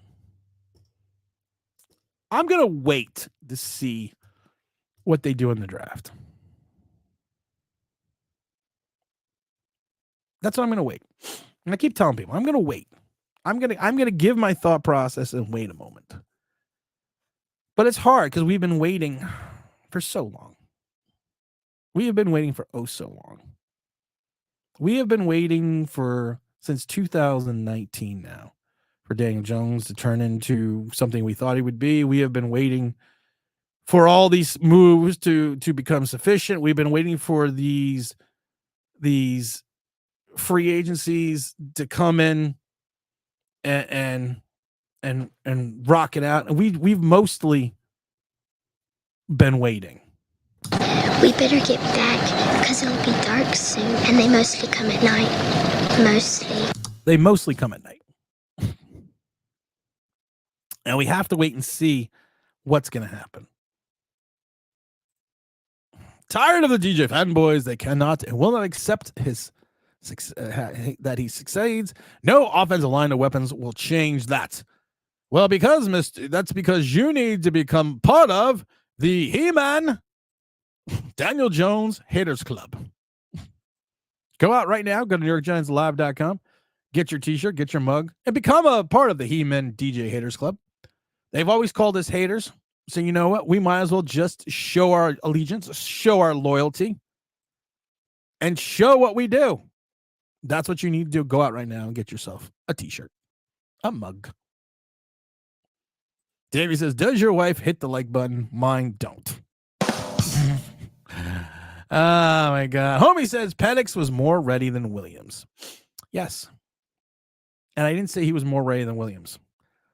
I'm going to wait to see what they do in the draft. That's what I'm going to wait. And I keep telling people, I'm going to wait. I'm going to give my thought process and wait a moment. But it's hard because we've been waiting for so long. We have been waiting for so long. We have been waiting since 2019 now for Daniel Jones to turn into something we thought he would be. We have been waiting for all these moves to become sufficient. We've been waiting for these free agencies to come in and rock it out. And we've mostly been waiting. We better get back because it'll be dark soon, and they mostly come at night. They mostly come at night. And we have to wait and see what's going to happen. Tired of the DJ fanboys. They cannot and will not accept that he succeeds. No offensive line of weapons will change that. Well, that's because you need to become part of the He-Man Daniel Jones Haters Club. Go out right now. Go to NewYorkGiantsLive.com. Get your t-shirt, get your mug, and become a part of the He-Man DJ Haters Club. They've always called us haters. So you know what? We might as well just show our allegiance, show our loyalty, and show what we do. That's what you need to do. Go out right now and get yourself a t-shirt, a mug. Davey says, does your wife hit the like button? Mine don't. Oh, my God. Homie says Penix was more ready than Williams. Yes. And I didn't say he was more ready than Williams.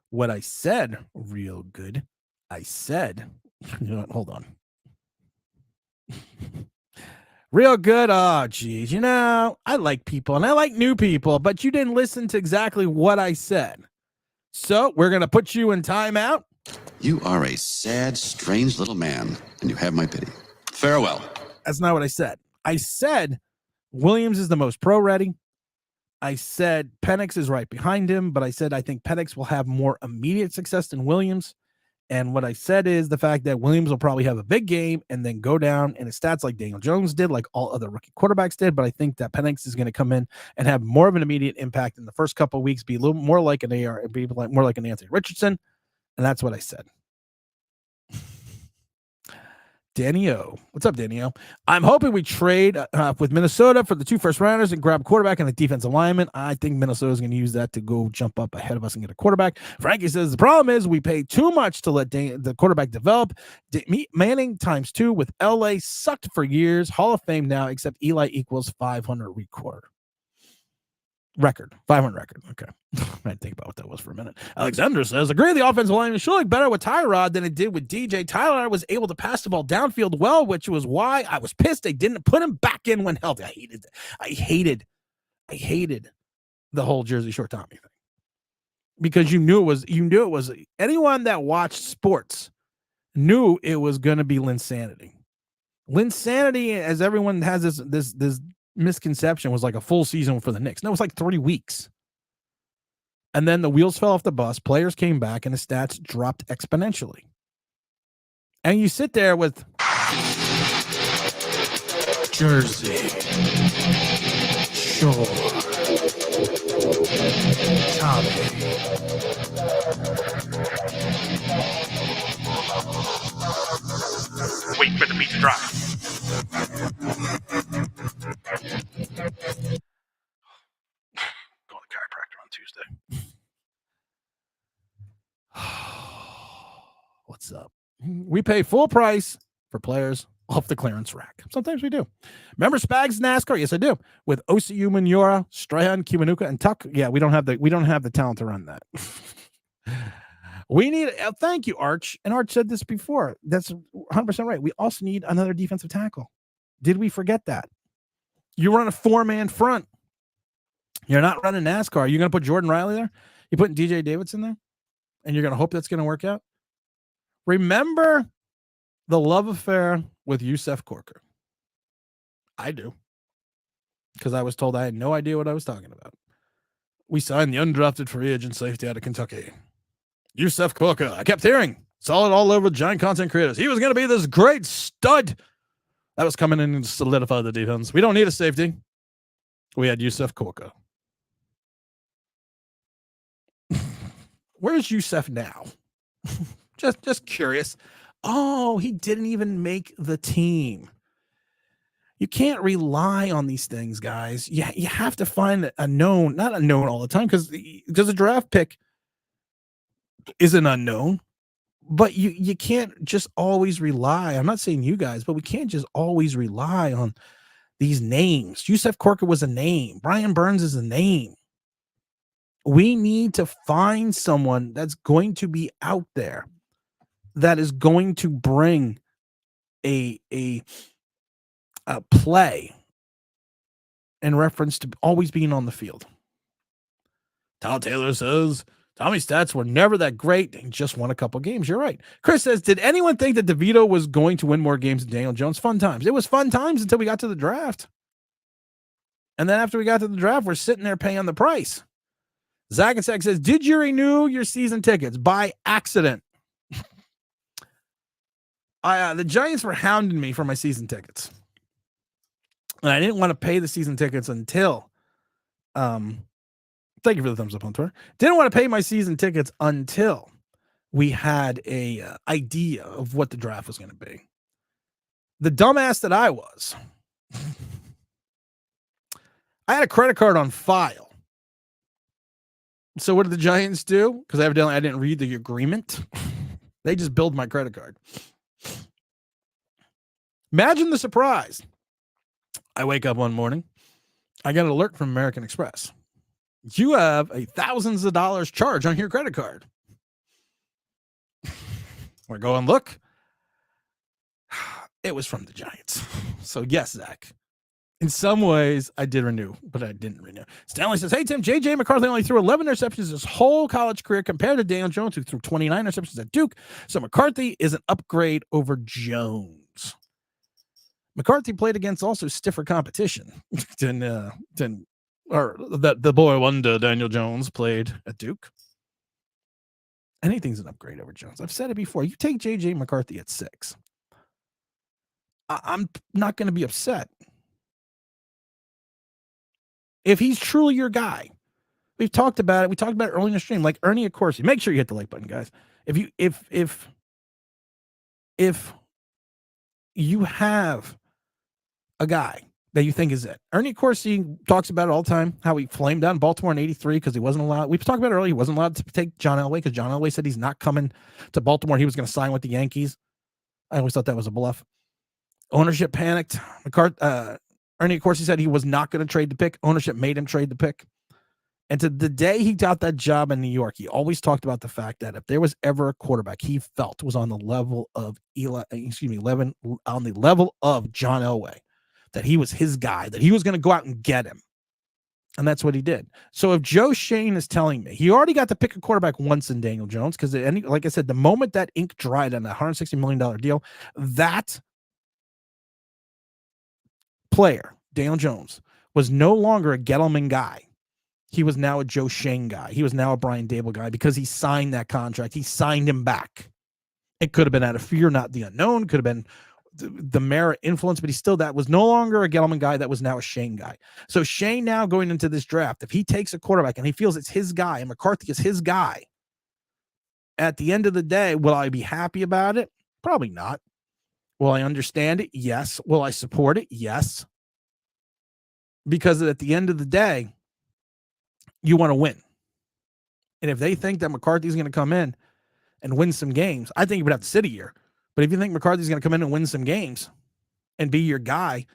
What I said, real good, I said, you know what, hold on. Real good. Oh, geez. You know, I like people and I like new people, but you didn't listen to exactly what I said. So we're going to put you in timeout. You are a sad, strange little man, and you have my pity. Farewell. That's not what I said. I said Williams is the most pro-ready. I said Penix is right behind him, but I said I think Penix will have more immediate success than Williams. And what I said is the fact that Williams will probably have a big game and then go down in his stats like Daniel Jones did, like all other rookie quarterbacks did. But I think that Penix is going to come in and have more of an immediate impact in the first couple of weeks, be a little more like an AR, be more like an Anthony Richardson. And that's what I said. Danny O. What's up, Danny O? I'm hoping we trade with Minnesota for the 2 first rounders and grab a quarterback and a defensive lineman. I think Minnesota is going to use that to go jump up ahead of us and get a quarterback. Frankie says the problem is we pay too much to let the quarterback develop. Manning times 2 with LA sucked for years. Hall of Fame now, except Eli equals 500 record. 500 record. Okay. I had to think about what that was for a minute. Alexander says, agree the offensive line should look better with Tyrod than it did with DJ. Tyler was able to pass the ball downfield well, which was why I was pissed they didn't put him back in when healthy. I hated the whole Jersey Shore Tommy thing. Because you knew it was anyone that watched sports knew it was going to be Linsanity. Linsanity, as everyone has this misconception, was like a full season for the Knicks. No, it was like 3 weeks. And then the wheels fell off the bus, players came back, and the stats dropped exponentially. And you sit there with Jersey Shore Tommy. Wait for the beat to drop. Go to the chiropractor on Tuesday. What's up? We pay full price for players off the clearance rack. Sometimes we do. Remember Spags NASCAR? Yes, I do. With OCU, Manura, Strahan, Kiwanuka, and Tuck. Yeah, we don't have the talent to run that. We need. Thank you, Arch. And Arch said this before. That's 100% right. We also need another defensive tackle. Did we forget that? You run a 4-man front. You're not running NASCAR. You're going to put Jordan Riley there? You're putting DJ Davidson there? And you're going to hope that's going to work out? Remember the love affair with Yusef Corker? I do. Because I was told I had no idea what I was talking about. We signed the undrafted free agent safety out of Kentucky, Yusef Corker. I kept hearing, saw it all over giant content creators. He was going to be this great stud that was coming in and solidify the defense. We don't need a safety. We had Yusef Corker. Where's Yusef now? just curious. Oh, he didn't even make the team. You can't rely on these things, guys. You have to find a known, not a known all the time, because a draft pick is an unknown. But you can't just always rely. I'm not saying you guys, but we can't just always rely on these names. Yusef Corker was a name. Brian Burns is a name. We need to find someone that's going to be out there, that is going to bring a play in reference to always being on the field. Tal Taylor says Tommy's stats were never that great. He just won a couple games. You're right. Chris says, did anyone think that DeVito was going to win more games than Daniel Jones? Fun times. It was fun times until we got to the draft. And then after we got to the draft, we're sitting there paying the price. Zach and Zach says, did you renew your season tickets by accident? The Giants were hounding me for my season tickets. And I didn't want to pay the season tickets until, thank you for the thumbs up on Twitter. Didn't want to pay my season tickets until we had a idea of what the draft was going to be. The dumbass that I was, I had a credit card on file. So what did the Giants do? Because evidently I didn't read the agreement. They just billed my credit card. Imagine the surprise. I wake up one morning. I get an alert from American Express. You have a thousands of dollars charge on your credit card. I go and look. It was from the Giants. So yes, Zach. In some ways, I did renew, but I didn't renew. Stanley says, hey, Tim, J.J. McCarthy only threw 11 interceptions his whole college career compared to Daniel Jones, who threw 29 interceptions at Duke. So McCarthy is an upgrade over Jones. McCarthy played against also stiffer competition than the boy wonder Daniel Jones played at Duke. Anything's an upgrade over Jones. I've said it before. You take J.J. McCarthy at 6. I'm not going to be upset. If he's truly your guy, we've talked about it. We talked about it early in the stream, like Ernie Accorsi. Make sure you hit the like button, guys. If you have a guy that you think is it, Ernie Accorsi talks about it all the time, how he flamed out in Baltimore in '83 because he wasn't allowed. We've talked about it earlier. He wasn't allowed to take John Elway because John Elway said he's not coming to Baltimore. He was going to sign with the Yankees. I always thought that was a bluff. Ownership panicked. Ernie Accorsi said he was not going to trade the pick. Ownership made him trade the pick. And to the day he got that job in New York, he always talked about the fact that if there was ever a quarterback he felt was on the level of on the level of John Elway, that he was his guy, that he was going to go out and get him. And that's what he did. So if Joe Shane is telling me he already got to pick a quarterback once in Daniel Jones, because like I said, the moment that ink dried on a $160 million deal, that player, Daniel Jones, was no longer a Gettleman guy. He was now a Joe Shane guy. He was now a Brian Dable guy because he signed that contract. He signed him back. It could have been out of fear, not the unknown. Could have been the merit influence, but that was no longer a Gettleman guy. That was now a Shane guy. So Shane now going into this draft, if he takes a quarterback and he feels it's his guy and McCarthy is his guy, at the end of the day, will I be happy about it? Probably not. Will I understand it? Yes. Will I support it? Yes. Because at the end of the day, you want to win. And if they think that McCarthy's going to come in and win some games, I think he would have to sit a year. But if you think McCarthy's going to come in and win some games, and be your guy,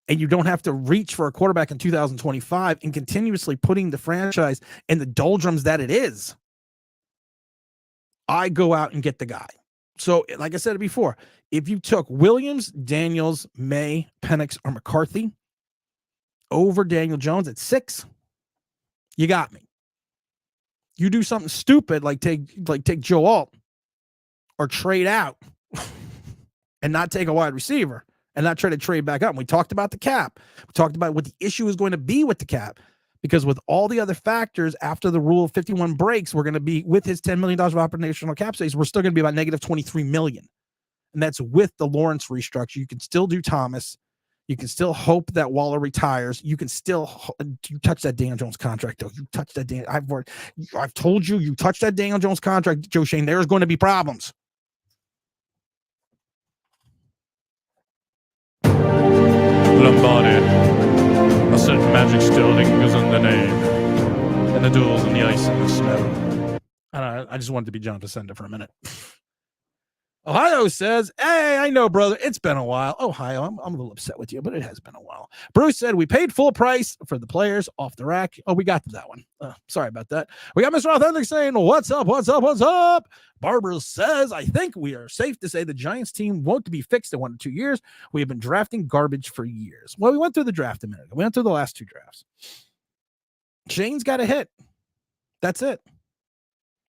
and you don't have to reach for a quarterback in 2025 and continuously putting the franchise in the doldrums that it is, I go out and get the guy. So, like I said before, if you took Williams, Daniels, May, Penix, or McCarthy over Daniel Jones at 6, you got me. You do something stupid like take Joe Alt or trade out and not take a wide receiver and not try to trade back up. And we talked about the cap. We talked about what the issue is going to be with the cap, because with all the other factors after the rule of 51 breaks, we're going to be with his $10 million of operational cap space. We're still going to be about negative 23 million. And that's with the Lawrence restructure. You can still do Thomas. You can still hope that Waller retires. You can still you touch that Daniel Jones contract, though. You touch that I've told you, you touch that Daniel Jones contract, Joe Shane, there's going to be problems. Lombardi. A certain magic still lingers in the name. And the duels in the ice and the snow. I just wanted to be John Facenda for a minute. Ohio says, hey, I know, brother. It's been a while. Ohio, I'm a little upset with you, but it has been a while. Bruce said, we paid full price for the players off the rack. Oh, we got to that one. Sorry about that. We got Mr. Authentic saying, what's up, what's up, what's up? Barbara says, I think we are safe to say the Giants team won't be fixed in 1 to 2 years. We have been drafting garbage for years. Well, we went through the draft a minute ago. We went through the last 2 drafts. Shane's got a hit. That's it.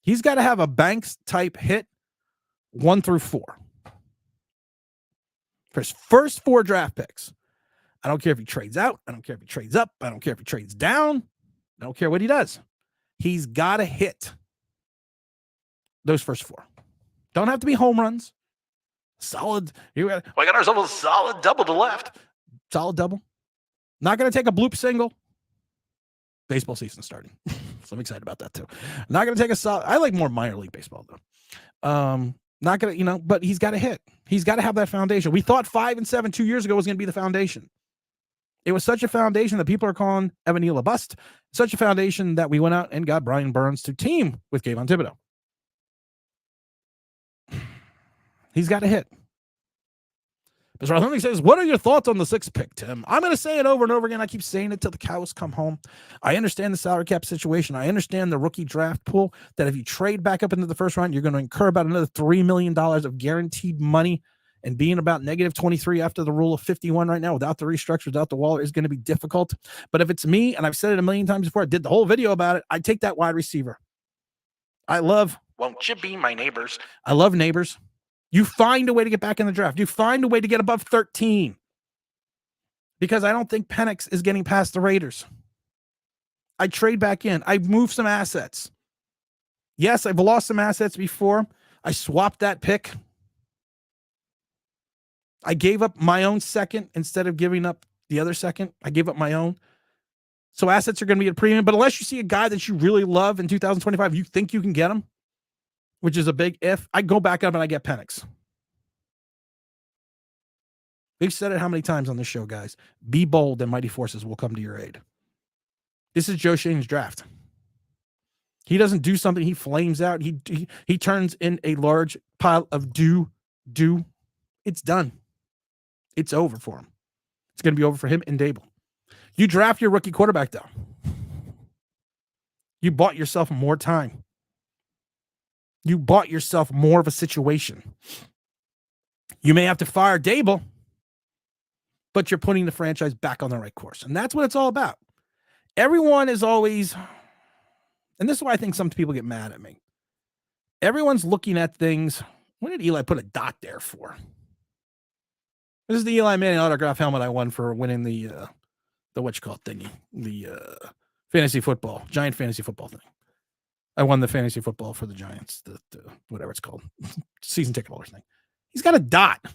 He's got to have a Banks-type hit 1 through 4. For his first 4 draft picks. I don't care if he trades out. I don't care if he trades up. I don't care if he trades down. I don't care what he does. He's got to hit those first 4. Don't have to be home runs. Solid. We got ourselves a solid double to left. Solid double. Not going to take a bloop single. Baseball season starting. So I'm excited about that too. Not going to take a solid. I like more minor league baseball though. Not going to, but he's got to hit. He's got to have that foundation. We thought 5 and 7 2 years ago was going to be the foundation. It was such a foundation that people are calling Evan Neal a bust. Such a foundation that we went out and got Brian Burns to team with Kayvon Thibodeau. He's got to hit. Mr. Authentic says, what are your thoughts on the 6th pick, Tim? I'm going to say it over and over again. I keep saying it till the cows come home. I understand the salary cap situation. I understand the rookie draft pool, that if you trade back up into the first round, you're going to incur about another $3 million of guaranteed money, and being about negative 23 after the rule of 51 right now without the restructure, without the Waller, is going to be difficult. But if it's me, and I've said it a million times before, I did the whole video about it, I'd take that wide receiver. Won't you be my neighbors? I love neighbors. You find a way to get back in the draft. You find a way to get above 13. Because I don't think Penix is getting past the Raiders. I trade back in. I've moved some assets. Yes, I've lost some assets before. I swapped that pick. I gave up my own second instead of giving up the other second. I gave up my own. So assets are going to be at a premium. But unless you see a guy that you really love in 2025, you think you can get him, which is a big if, I go back up and I get Penix. We've said it how many times on this show, guys. Be bold and mighty forces will come to your aid. This is Joe Shane's draft. He doesn't do something, he flames out. He turns in a large pile of do. It's done. It's over for him. It's going to be over for him and Dable. You draft your rookie quarterback, though. You bought yourself more time. You bought yourself more of a situation. You may have to fire Dable, but you're putting the franchise back on the right course. And that's what it's all about. Everyone is always, and this is why I think some people get mad at me. Everyone's looking at things. What did Eli put a dot there for? This is the Eli Manning autograph helmet I won for winning the whatchamacallit thingy, the fantasy football, giant fantasy football thing. I won the fantasy football for the Giants, the whatever it's called, season ticket holder thing. He's got a dot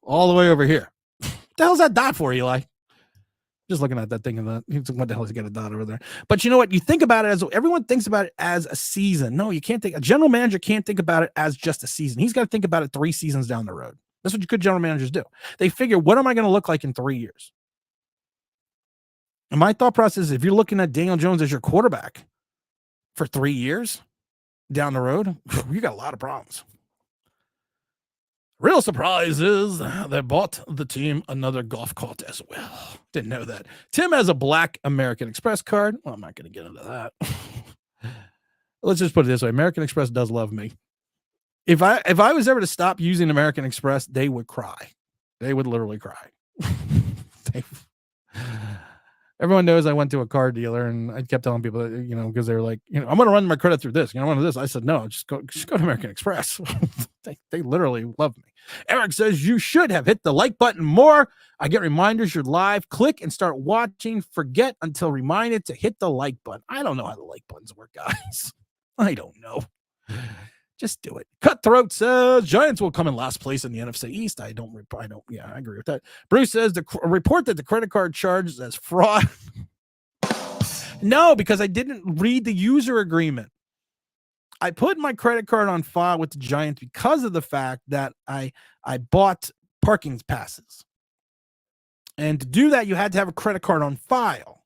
all the way over here. What the hell's that dot for, Eli? Just looking at that thing, and what the hell is he got a dot over there? But you know what? You think about it as everyone thinks about it as a season. No, you can't think. A general manager can't think about it as just a season. He's got to think about it 3 seasons down the road. That's what good general managers do. They figure, what am I going to look like in 3 years? And my thought process is, if you're looking at Daniel Jones as your quarterback for 3 years down the road, you got a lot of problems. Real surprise is they bought the team another golf cart as well. Didn't know that. Tim has a black American Express card. Well, I'm not going to get into that. Let's just put it this way. American Express does love me. If I was ever to stop using American Express, they would cry. They would literally cry. Everyone knows I went to a car dealer and I kept telling people, that, because they were like, I'm going to run my credit through this. I want this. I said, no, just go to American Express. they literally love me. Eric says you should have hit the like button more. I get reminders you're live. Click and start watching. Forget until reminded to hit the like button. I don't know how the like buttons work, guys. I don't know. Just do it. Cutthroat says Giants will come in last place in the NFC East. I don't. Yeah, I agree with that. Bruce says the report that the credit card charges as fraud. No, because I didn't read the user agreement. I put my credit card on file with the Giants because of the fact that I bought parking passes, and to do that, you had to have a credit card on file.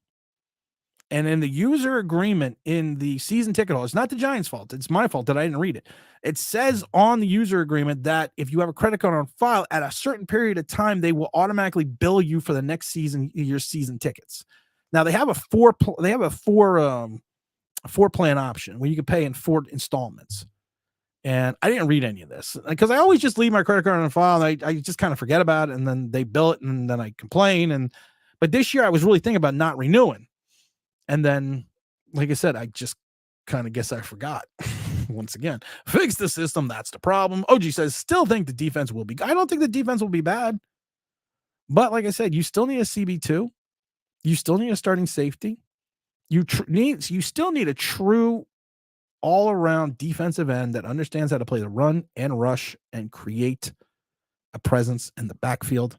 And in the user agreement in the season ticket hole, it's not the Giants' fault. It's my fault that I didn't read it. It says on the user agreement that if you have a credit card on file at a certain period of time, they will automatically bill you for the next season, your season tickets. Now they have a four plan option where you can pay in 4 installments. And I didn't read any of this because I always just leave my credit card on file. And I just kind of forget about it, and then they bill it, and then I complain. But this year I was really thinking about not renewing. And then, like I said, I just kind of guess I forgot. Once again, fix the system. That's the problem. OG says, still think the defense will be. I don't think the defense will be bad. But like I said, you still need a CB2. You still need a starting safety. You still need a true all-around defensive end that understands how to play the run and rush and create a presence in the backfield.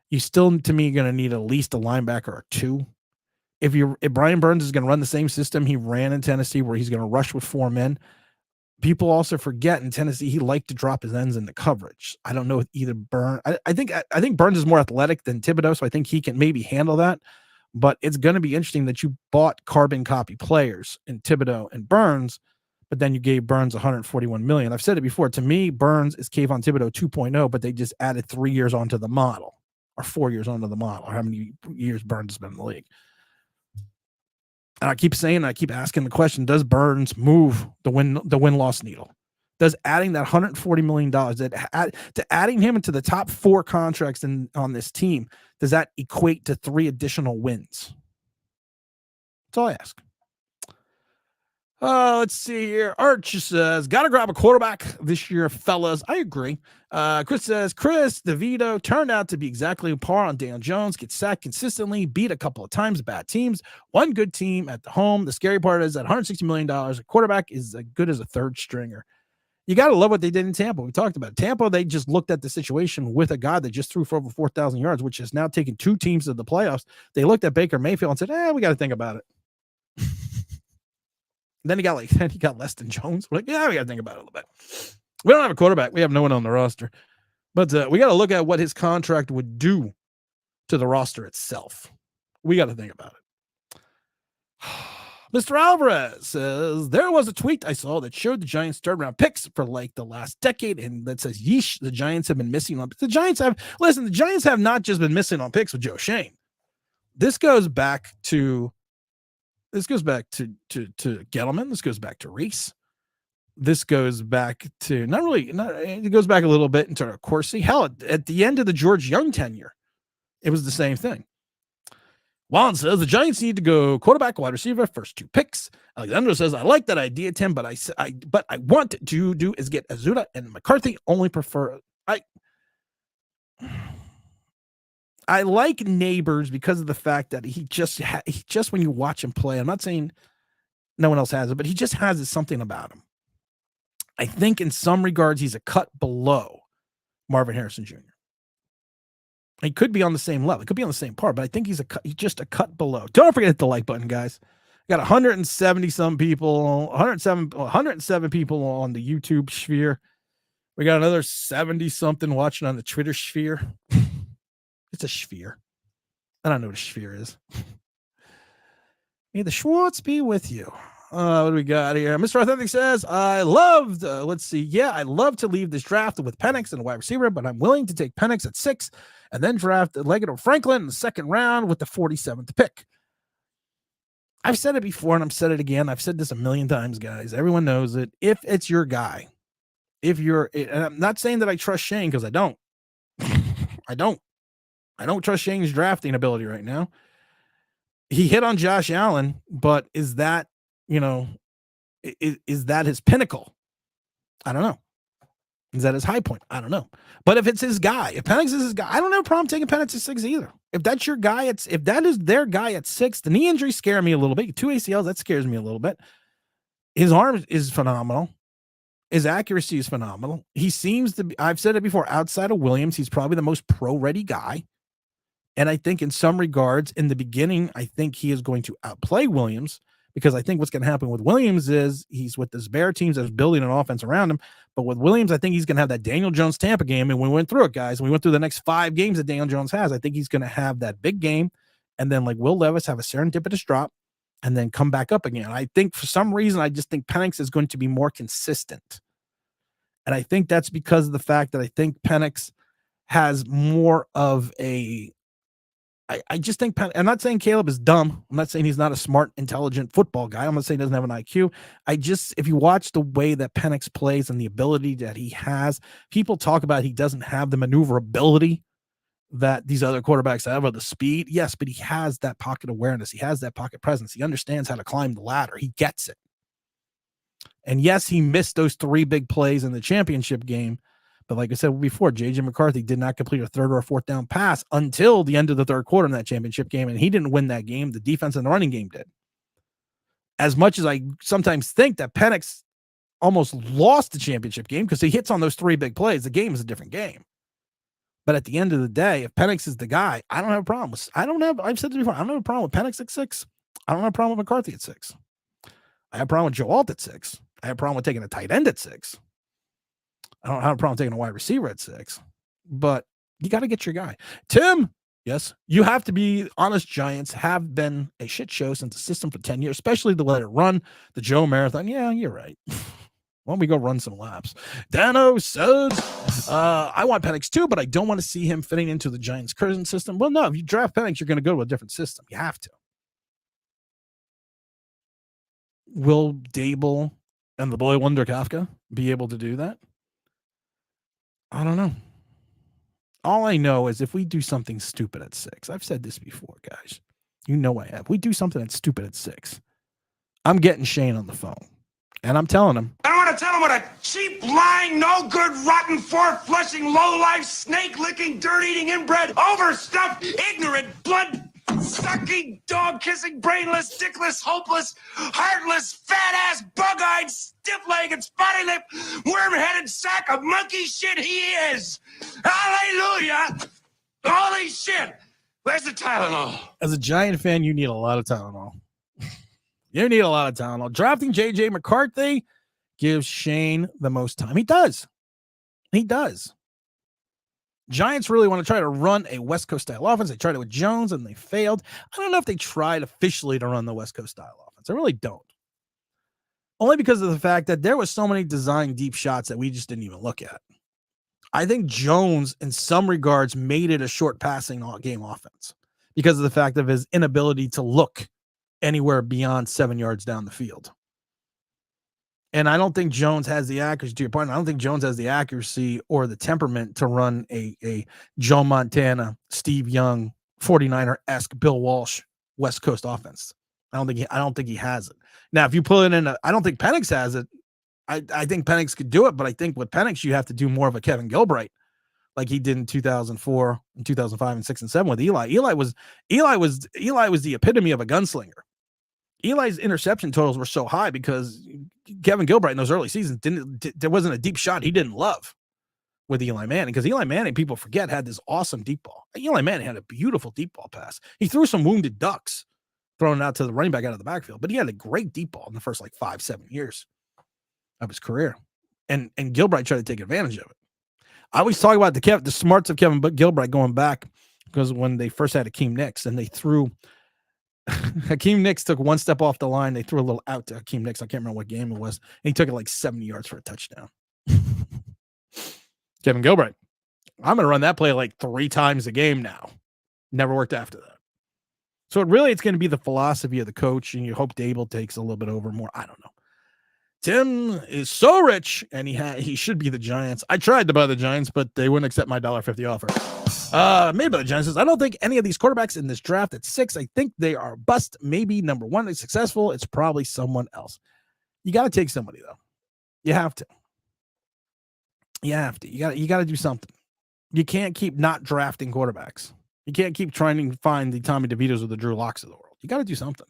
You still, to me, going to need at least a linebacker or two. If Brian Burns is going to run the same system he ran in Tennessee, where he's going to rush with 4 men, people also forget in Tennessee he liked to drop his ends into coverage. I don't know if either Burns. I think Burns is more athletic than Thibodeau, so I think he can maybe handle that. But it's going to be interesting that you bought carbon copy players in Thibodeau and Burns, but then you gave Burns $141 million. I've said it before. To me, Burns is Kayvon Thibodeau 2.0, but they just added 3 years onto the model, or 4 years onto the model, or how many years Burns has been in the league. And I keep asking the question, does Burns move the win-loss needle? Does adding that $140 million, adding him into the top 4 contracts on this team, does that equate to 3 additional wins? That's all I ask. Let's see here. Arch says, got to grab a quarterback this year, fellas. I agree. Chris says, Chris DeVito turned out to be exactly par on Daniel Jones, gets sacked consistently, beat a couple of times bad teams, one good team at the home. The scary part is that $160 million, a quarterback is as good as a third stringer. You got to love what they did in Tampa. We talked about it. Tampa, they just looked at the situation with a guy that just threw for over 4,000 yards, which has now taken 2 teams to the playoffs. They looked at Baker Mayfield and said, we got to think about it. Then he got less than Jones. We're like, yeah, we got to think about it a little bit. We don't have a quarterback. We have no one on the roster. But we got to look at what his contract would do to the roster itself. We got to think about it. Mr. Alvarez says, there was a tweet I saw that showed the Giants' third-round picks for like the last decade, and that says, yeesh, the Giants have been missing on. The Giants have not just been missing on picks with Joe Shane. This goes back to Gettleman. This goes back to Reese. This goes back to it goes back a little bit into Corsi. Hell, at the end of the George Young tenure, it was the same thing. Juan says the Giants need to go quarterback, wide receiver, first 2 picks. Alexandro says, I like that idea, Tim, but I want to do is get Azuda and McCarthy. Only prefer I like Neighbors because of the fact that he just when you watch him play, I'm not saying no one else has it, but he just has something about him. I think in some regards he's a cut below Marvin Harrison Jr. He could be on the same level. It could be on the same par, but I think he's just a cut below. Don't forget to hit the like button, guys. Got 170 some people, 107 people on the YouTube sphere. We got another 70 something watching on the Twitter sphere. It's a sphere. I don't know what a sphere is. May the Schwartz be with you. What do we got here? Mr. Authentic says, I loved, let's see. Yeah, I love to leave this draft with Penix and a wide receiver, but I'm willing to take Penix at 6 and then draft Leggett or Franklin in the second round with the 47th pick. I've said it before and I've said it again. I've said this a million times, guys. Everyone knows it. If it's your guy, and I'm not saying that I trust Shane because I don't. I don't trust Shane's drafting ability right now. He hit on Josh Allen, but is that, is that his pinnacle? I don't know. Is that his high point? I don't know. But if it's his guy, if Penix is his guy, I don't have a problem taking Penix at 6 either. If that's your guy, if that is their guy at 6, the knee injuries scare me a little bit. 2 ACLs, that scares me a little bit. His arm is phenomenal. His accuracy is phenomenal. He seems to be, I've said it before, outside of Williams, he's probably the most pro-ready guy. And I think in some regards, in the beginning, I think he is going to outplay Williams because I think what's going to happen with Williams is he's with this Bear teams that's building an offense around him. But with Williams, I think he's going to have that Daniel Jones Tampa game. And we went through it, guys. We went through the next 5 games that Daniel Jones has. I think he's going to have that big game. And then like Will Levis have a serendipitous drop and then come back up again. I think for some reason, I just think Penix is going to be more consistent. And I think that's because of the fact that I think Penix has more of a, I just think, I'm not saying Caleb is dumb. I'm not saying he's not a smart, intelligent football guy. I'm not saying he doesn't have an IQ. If you watch the way that Penix plays and the ability that he has, people talk about he doesn't have the maneuverability that these other quarterbacks have or the speed. Yes, but he has that pocket awareness. He has that pocket presence. He understands how to climb the ladder. He gets it. And yes, he missed those 3 big plays in the championship game. But like I said before, J.J. McCarthy did not complete a 3rd or a 4th down pass until the end of the 3rd quarter in that championship game, and he didn't win that game. The defense and the running game did. As much as I sometimes think that Penix almost lost the championship game because he hits on those 3 big plays, the game is a different game. But at the end of the day, if Penix is the guy, I don't have a problem with. I've said this before. I don't have a problem with Penix at 6. I don't have a problem with McCarthy at 6. I have a problem with Joe Alt at 6. I have a problem with taking a tight end at 6. I don't have a problem taking a wide receiver at 6, but you got to get your guy. Tim, yes, you have to be honest. Giants have been a shit show since the system for 10 years, especially the let it run, the Joe Marathon. Yeah, you're right. Why don't we go run some laps? Dano said, I want Penix too, but I don't want to see him fitting into the Giants' current system. Well, no, if you draft Penix, you're going to go to a different system. You have to. Will Dable and the boy Wonder Kafka be able to do that? I don't know. All I know is if we do something stupid at 6, I've said this before, guys. You know I have. We do something that's stupid at 6. I'm getting Shane on the phone, and I'm telling him. I want to tell him what a cheap, lying, no good, rotten, four-flushing, low-life, snake-licking, dirt-eating, inbred, overstuffed, ignorant, blood-sucking, dog-kissing, brainless, dickless, hopeless, heartless, fat-ass, bug-eyed, stiff-legged, spotty-lipped, worm-headed sack of monkey shit he is. Hallelujah! Holy shit! Where's the Tylenol? As a Giant fan, you need a lot of Tylenol. You need a lot of Tylenol. Drafting J.J. McCarthy gives Shane the most time. He does. He does. Giants really want to try to run a West Coast style offense. They tried it with Jones and they failed. I don't know if they tried officially to run the West Coast style offense. I really don't. Only because of the fact that there was so many design deep shots that we just didn't even look at. I think Jones, in some regards, made it a short passing game offense because of the fact of his inability to look anywhere beyond 7 yards down the field. And I don't think Jones has the accuracy, to your point, I don't think Jones has the accuracy or the temperament to run a Joe Montana, Steve Young, 49er-esque Bill Walsh West Coast offense. I don't think he has it. Now, if you pull it in, I don't think Penix has it. I think Penix could do it, but I think with Penix, you have to do more of a Kevin Gilbride like he did in 2004 and 2005 and 6 and 7 with Eli. Eli was the epitome of a gunslinger. Eli's interception totals were so high because Kevin Gilbride in those early seasons there wasn't a deep shot he didn't love with Eli Manning, because Eli Manning, people forget, had this awesome deep ball. Eli Manning had a beautiful deep ball pass. He threw some wounded ducks throwing it out to the running back out of the backfield, but he had a great deep ball in the first 5-7 years of his career. And Gilbride tried to take advantage of it. I always talk about the smarts of Kevin Gilbride going back, because when they first had Akeem Nicks and they threw Hakeem Nicks took one step off the line. They threw a little out to Hakeem Nicks. I can't remember what game it was. And he took it like 70 yards for a touchdown. Kevin Gilbride. I'm going to run that play like 3 times a game now. Never worked after that. So it's going to be the philosophy of the coach, and you hope Dable takes a little bit over more. I don't know. Tim is so rich, and he should be the Giants. I tried to buy the Giants, but they wouldn't accept my $1.50 offer. Made by the Giants says, I don't think any of these quarterbacks in this draft at 6. I think they are bust. Maybe number 1 is successful. It's probably someone else. You got to take somebody though. You have to. You got to do something. You can't keep not drafting quarterbacks. You can't keep trying to find the Tommy DeVitos or the Drew Locks of the world. You got to do something.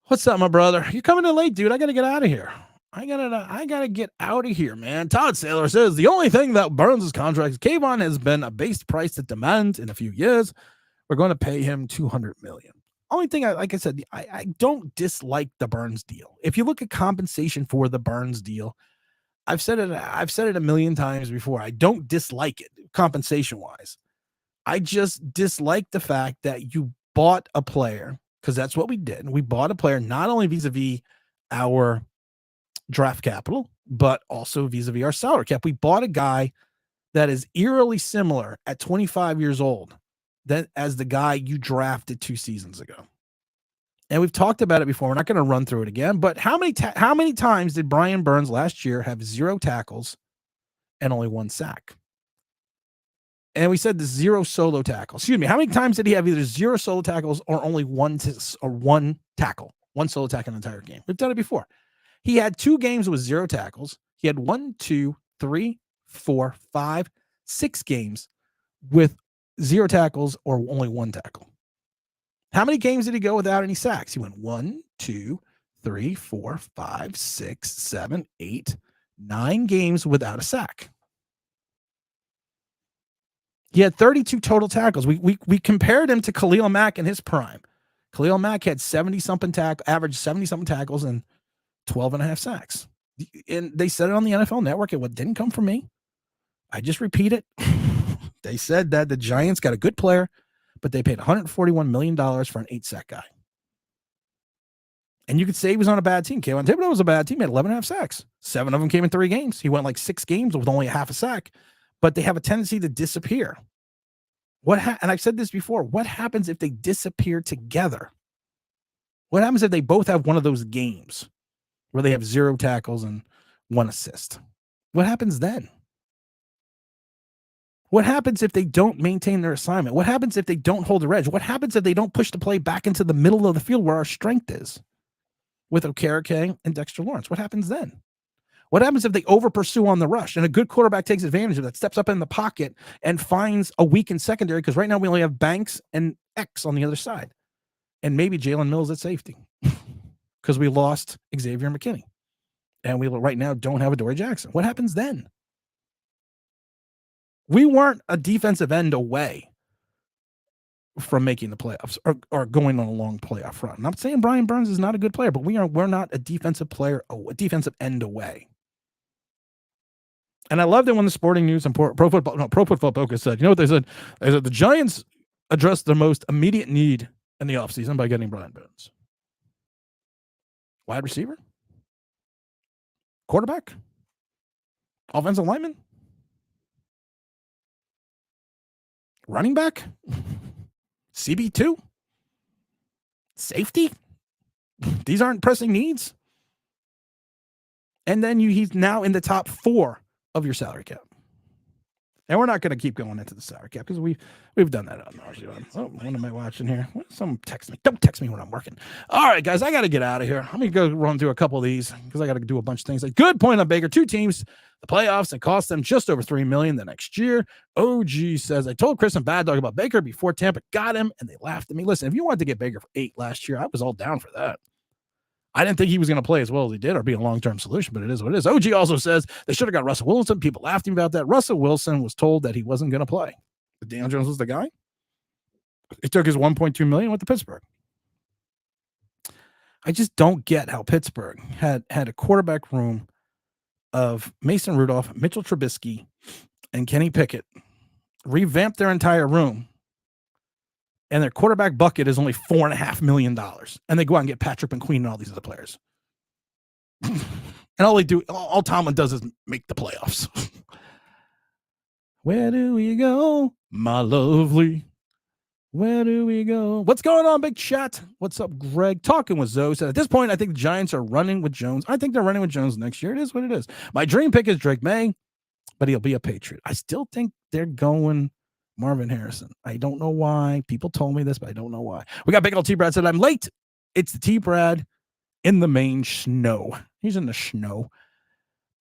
What's up, my brother? You're coming in late, dude. I got to get out of here. I gotta get out of here, man. Todd Saylor says the only thing that burns his contract is Kayvon has been a base price that demands in a few years. We're going to pay him $200 million. Only thing, like I said, I don't dislike the Burns deal. If you look at compensation for the Burns deal, I've said it a million times before. I don't dislike it compensation wise. I just dislike the fact that you bought a player, because that's what we did. We bought a player not only vis-a-vis our draft capital, but also vis-a-vis our salary cap. We bought a guy that is eerily similar at 25 years old as the guy you drafted 2 seasons ago. And we've talked about it before. We're not going to run through it again, but how many times did Brian Burns last year have 0 tackles and only 1 sack? And we said the 0 solo tackles. Excuse me. How many times did he have either 0 solo tackles or only one tackle, 1 solo tackle in the entire game? We've done it before. He had 2 games with 0 tackles. He had 1, 2, 3, 4, 5, 6 games with 0 tackles or only 1 tackle. How many games did he go without any sacks? He went 1, 2, 3, 4, 5, 6, 7, 8, 9 games without a sack. He had 32 total tackles. We compared him to Khalil Mack in his prime. Khalil Mack had 70-something average 70-something tackles and 12 and a half sacks. And they said it on the NFL Network. It didn't come from me. I just repeat it. They said that the Giants got a good player, but they paid $141 million for an 8-sack guy. And you could say he was on a bad team. Kayvon Thibodeau was a bad team. He had 11 and a half sacks. 7 of them came in 3 games. He went like 6 games with only a half a sack, but they have a tendency to disappear. And I've said this before. What happens if they disappear together? What happens if they both have one of those games where they have 0 tackles and 1 assist? What happens then? What happens if they don't maintain their assignment? What happens if they don't hold their edge? What happens if they don't push the play back into the middle of the field where our strength is with Okereke and Dexter Lawrence? What happens then? What happens if they over pursue on the rush and a good quarterback takes advantage of that, steps up in the pocket and finds a weakened secondary? Because right now we only have Banks and X on the other side. And maybe Jalen Mills at safety because we lost Xavier McKinney. And we right now don't have a Dory Jackson. What happens then? We weren't a defensive end away from making the playoffs or going on a long playoff run. I'm not saying Brian Burns is not a good player, but we're not a defensive defensive end away. And I loved it when the Sporting News and Pro Football Focus said, you know what they said? They said the Giants addressed their most immediate need in the offseason by getting Brian Burns. Wide receiver? Quarterback? Offensive lineman? Running back? CB2? Safety? These aren't pressing needs. And then he's now in the top 4 of your salary cap. And we're not going to keep going into the salary cap because we've done that on ours. Oh, what am I watching here? Someone text me. Don't text me when I'm working. All right, guys, I got to get out of here. I'm going to go run through a couple of these because I got to do a bunch of things. Like, good point on Baker. 2 teams, the playoffs, and cost them just over $3 million the next year. OG says, I told Chris and Bad Dog about Baker before Tampa got him, and they laughed at me. Listen, if you wanted to get Baker for 8 last year, I was all down for that. I didn't think he was going to play as well as he did or be a long-term solution, but it is what it is. OG also says they should have got Russell Wilson. People laughed at him about that. Russell Wilson was told that he wasn't going to play. But Daniel Jones was the guy. He took his $1.2 million went to Pittsburgh. I just don't get how Pittsburgh had a quarterback room of Mason Rudolph, Mitchell Trubisky, and Kenny Pickett, revamped their entire room, and their quarterback bucket is only $4.5 million. And they go out and get Patrick McQueen and all these other players. And all Tomlin does is make the playoffs. Where do we go, my lovely? Where do we go? What's going on, big chat? What's up, Greg? Talking with Zoe said, at this point, I think the Giants are running with Jones. I think they're running with Jones next year. It is what it is. My dream pick is Drake May, but he'll be a Patriot. I still think they're going Marvin Harrison. I don't know why. People told me this, but I don't know why. We got big old T-Brad said, I'm late. It's the T-Brad in the main snow. He's in the snow.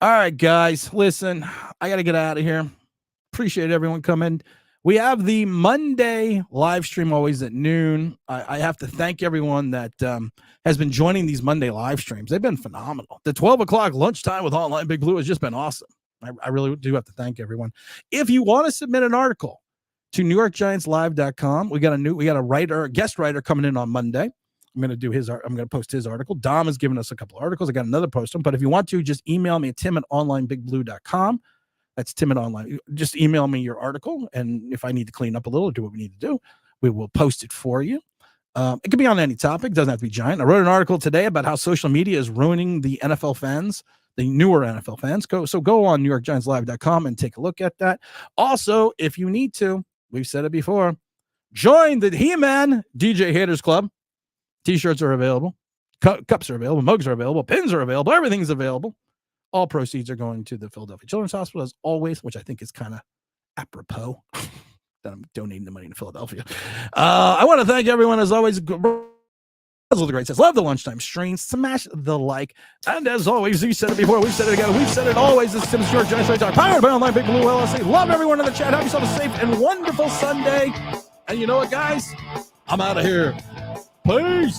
All right, guys. Listen, I got to get out of here. Appreciate everyone coming. We have the Monday live stream always at noon. I have to thank everyone that has been joining these Monday live streams. They've been phenomenal. The 12 o'clock lunchtime with Online Big Blue has just been awesome. I really do have to thank everyone. If you want to submit an article to NewYorkGiantsLive.com, we got a guest writer coming in on Monday. I'm going to post his article. Dom has given us a couple of articles. I got another post, but if you want to, just email me at tim@onlineBigBlue.com. That's Tim at Online. Just email me your article, and if I need to clean up a little or do what we need to do, we will post it for you. It can be on any topic. It doesn't have to be giant. I wrote an article today about how social media is ruining the NFL fans, the newer NFL fans. Go on NewYorkGiantsLive.com and take a look at that. Also, if you need to, we've said it before, join the He-Man DJ Haters Club. T-shirts are available. Cups are available. Mugs are available. Pins are available. Everything's available. All proceeds are going to the Philadelphia Children's Hospital, as always, which I think is kind of apropos that I'm donating the money to Philadelphia. I want to thank everyone, as always. The Great says, love the lunchtime stream. Smash the like. And as always, you said it before, we've said it again, we've said it always. This is Tim's York Giants Talk, powered by Online Big Blue LLC. Love everyone in the chat. Have yourself a safe and wonderful Sunday. And you know what, guys? I'm out of here. Peace.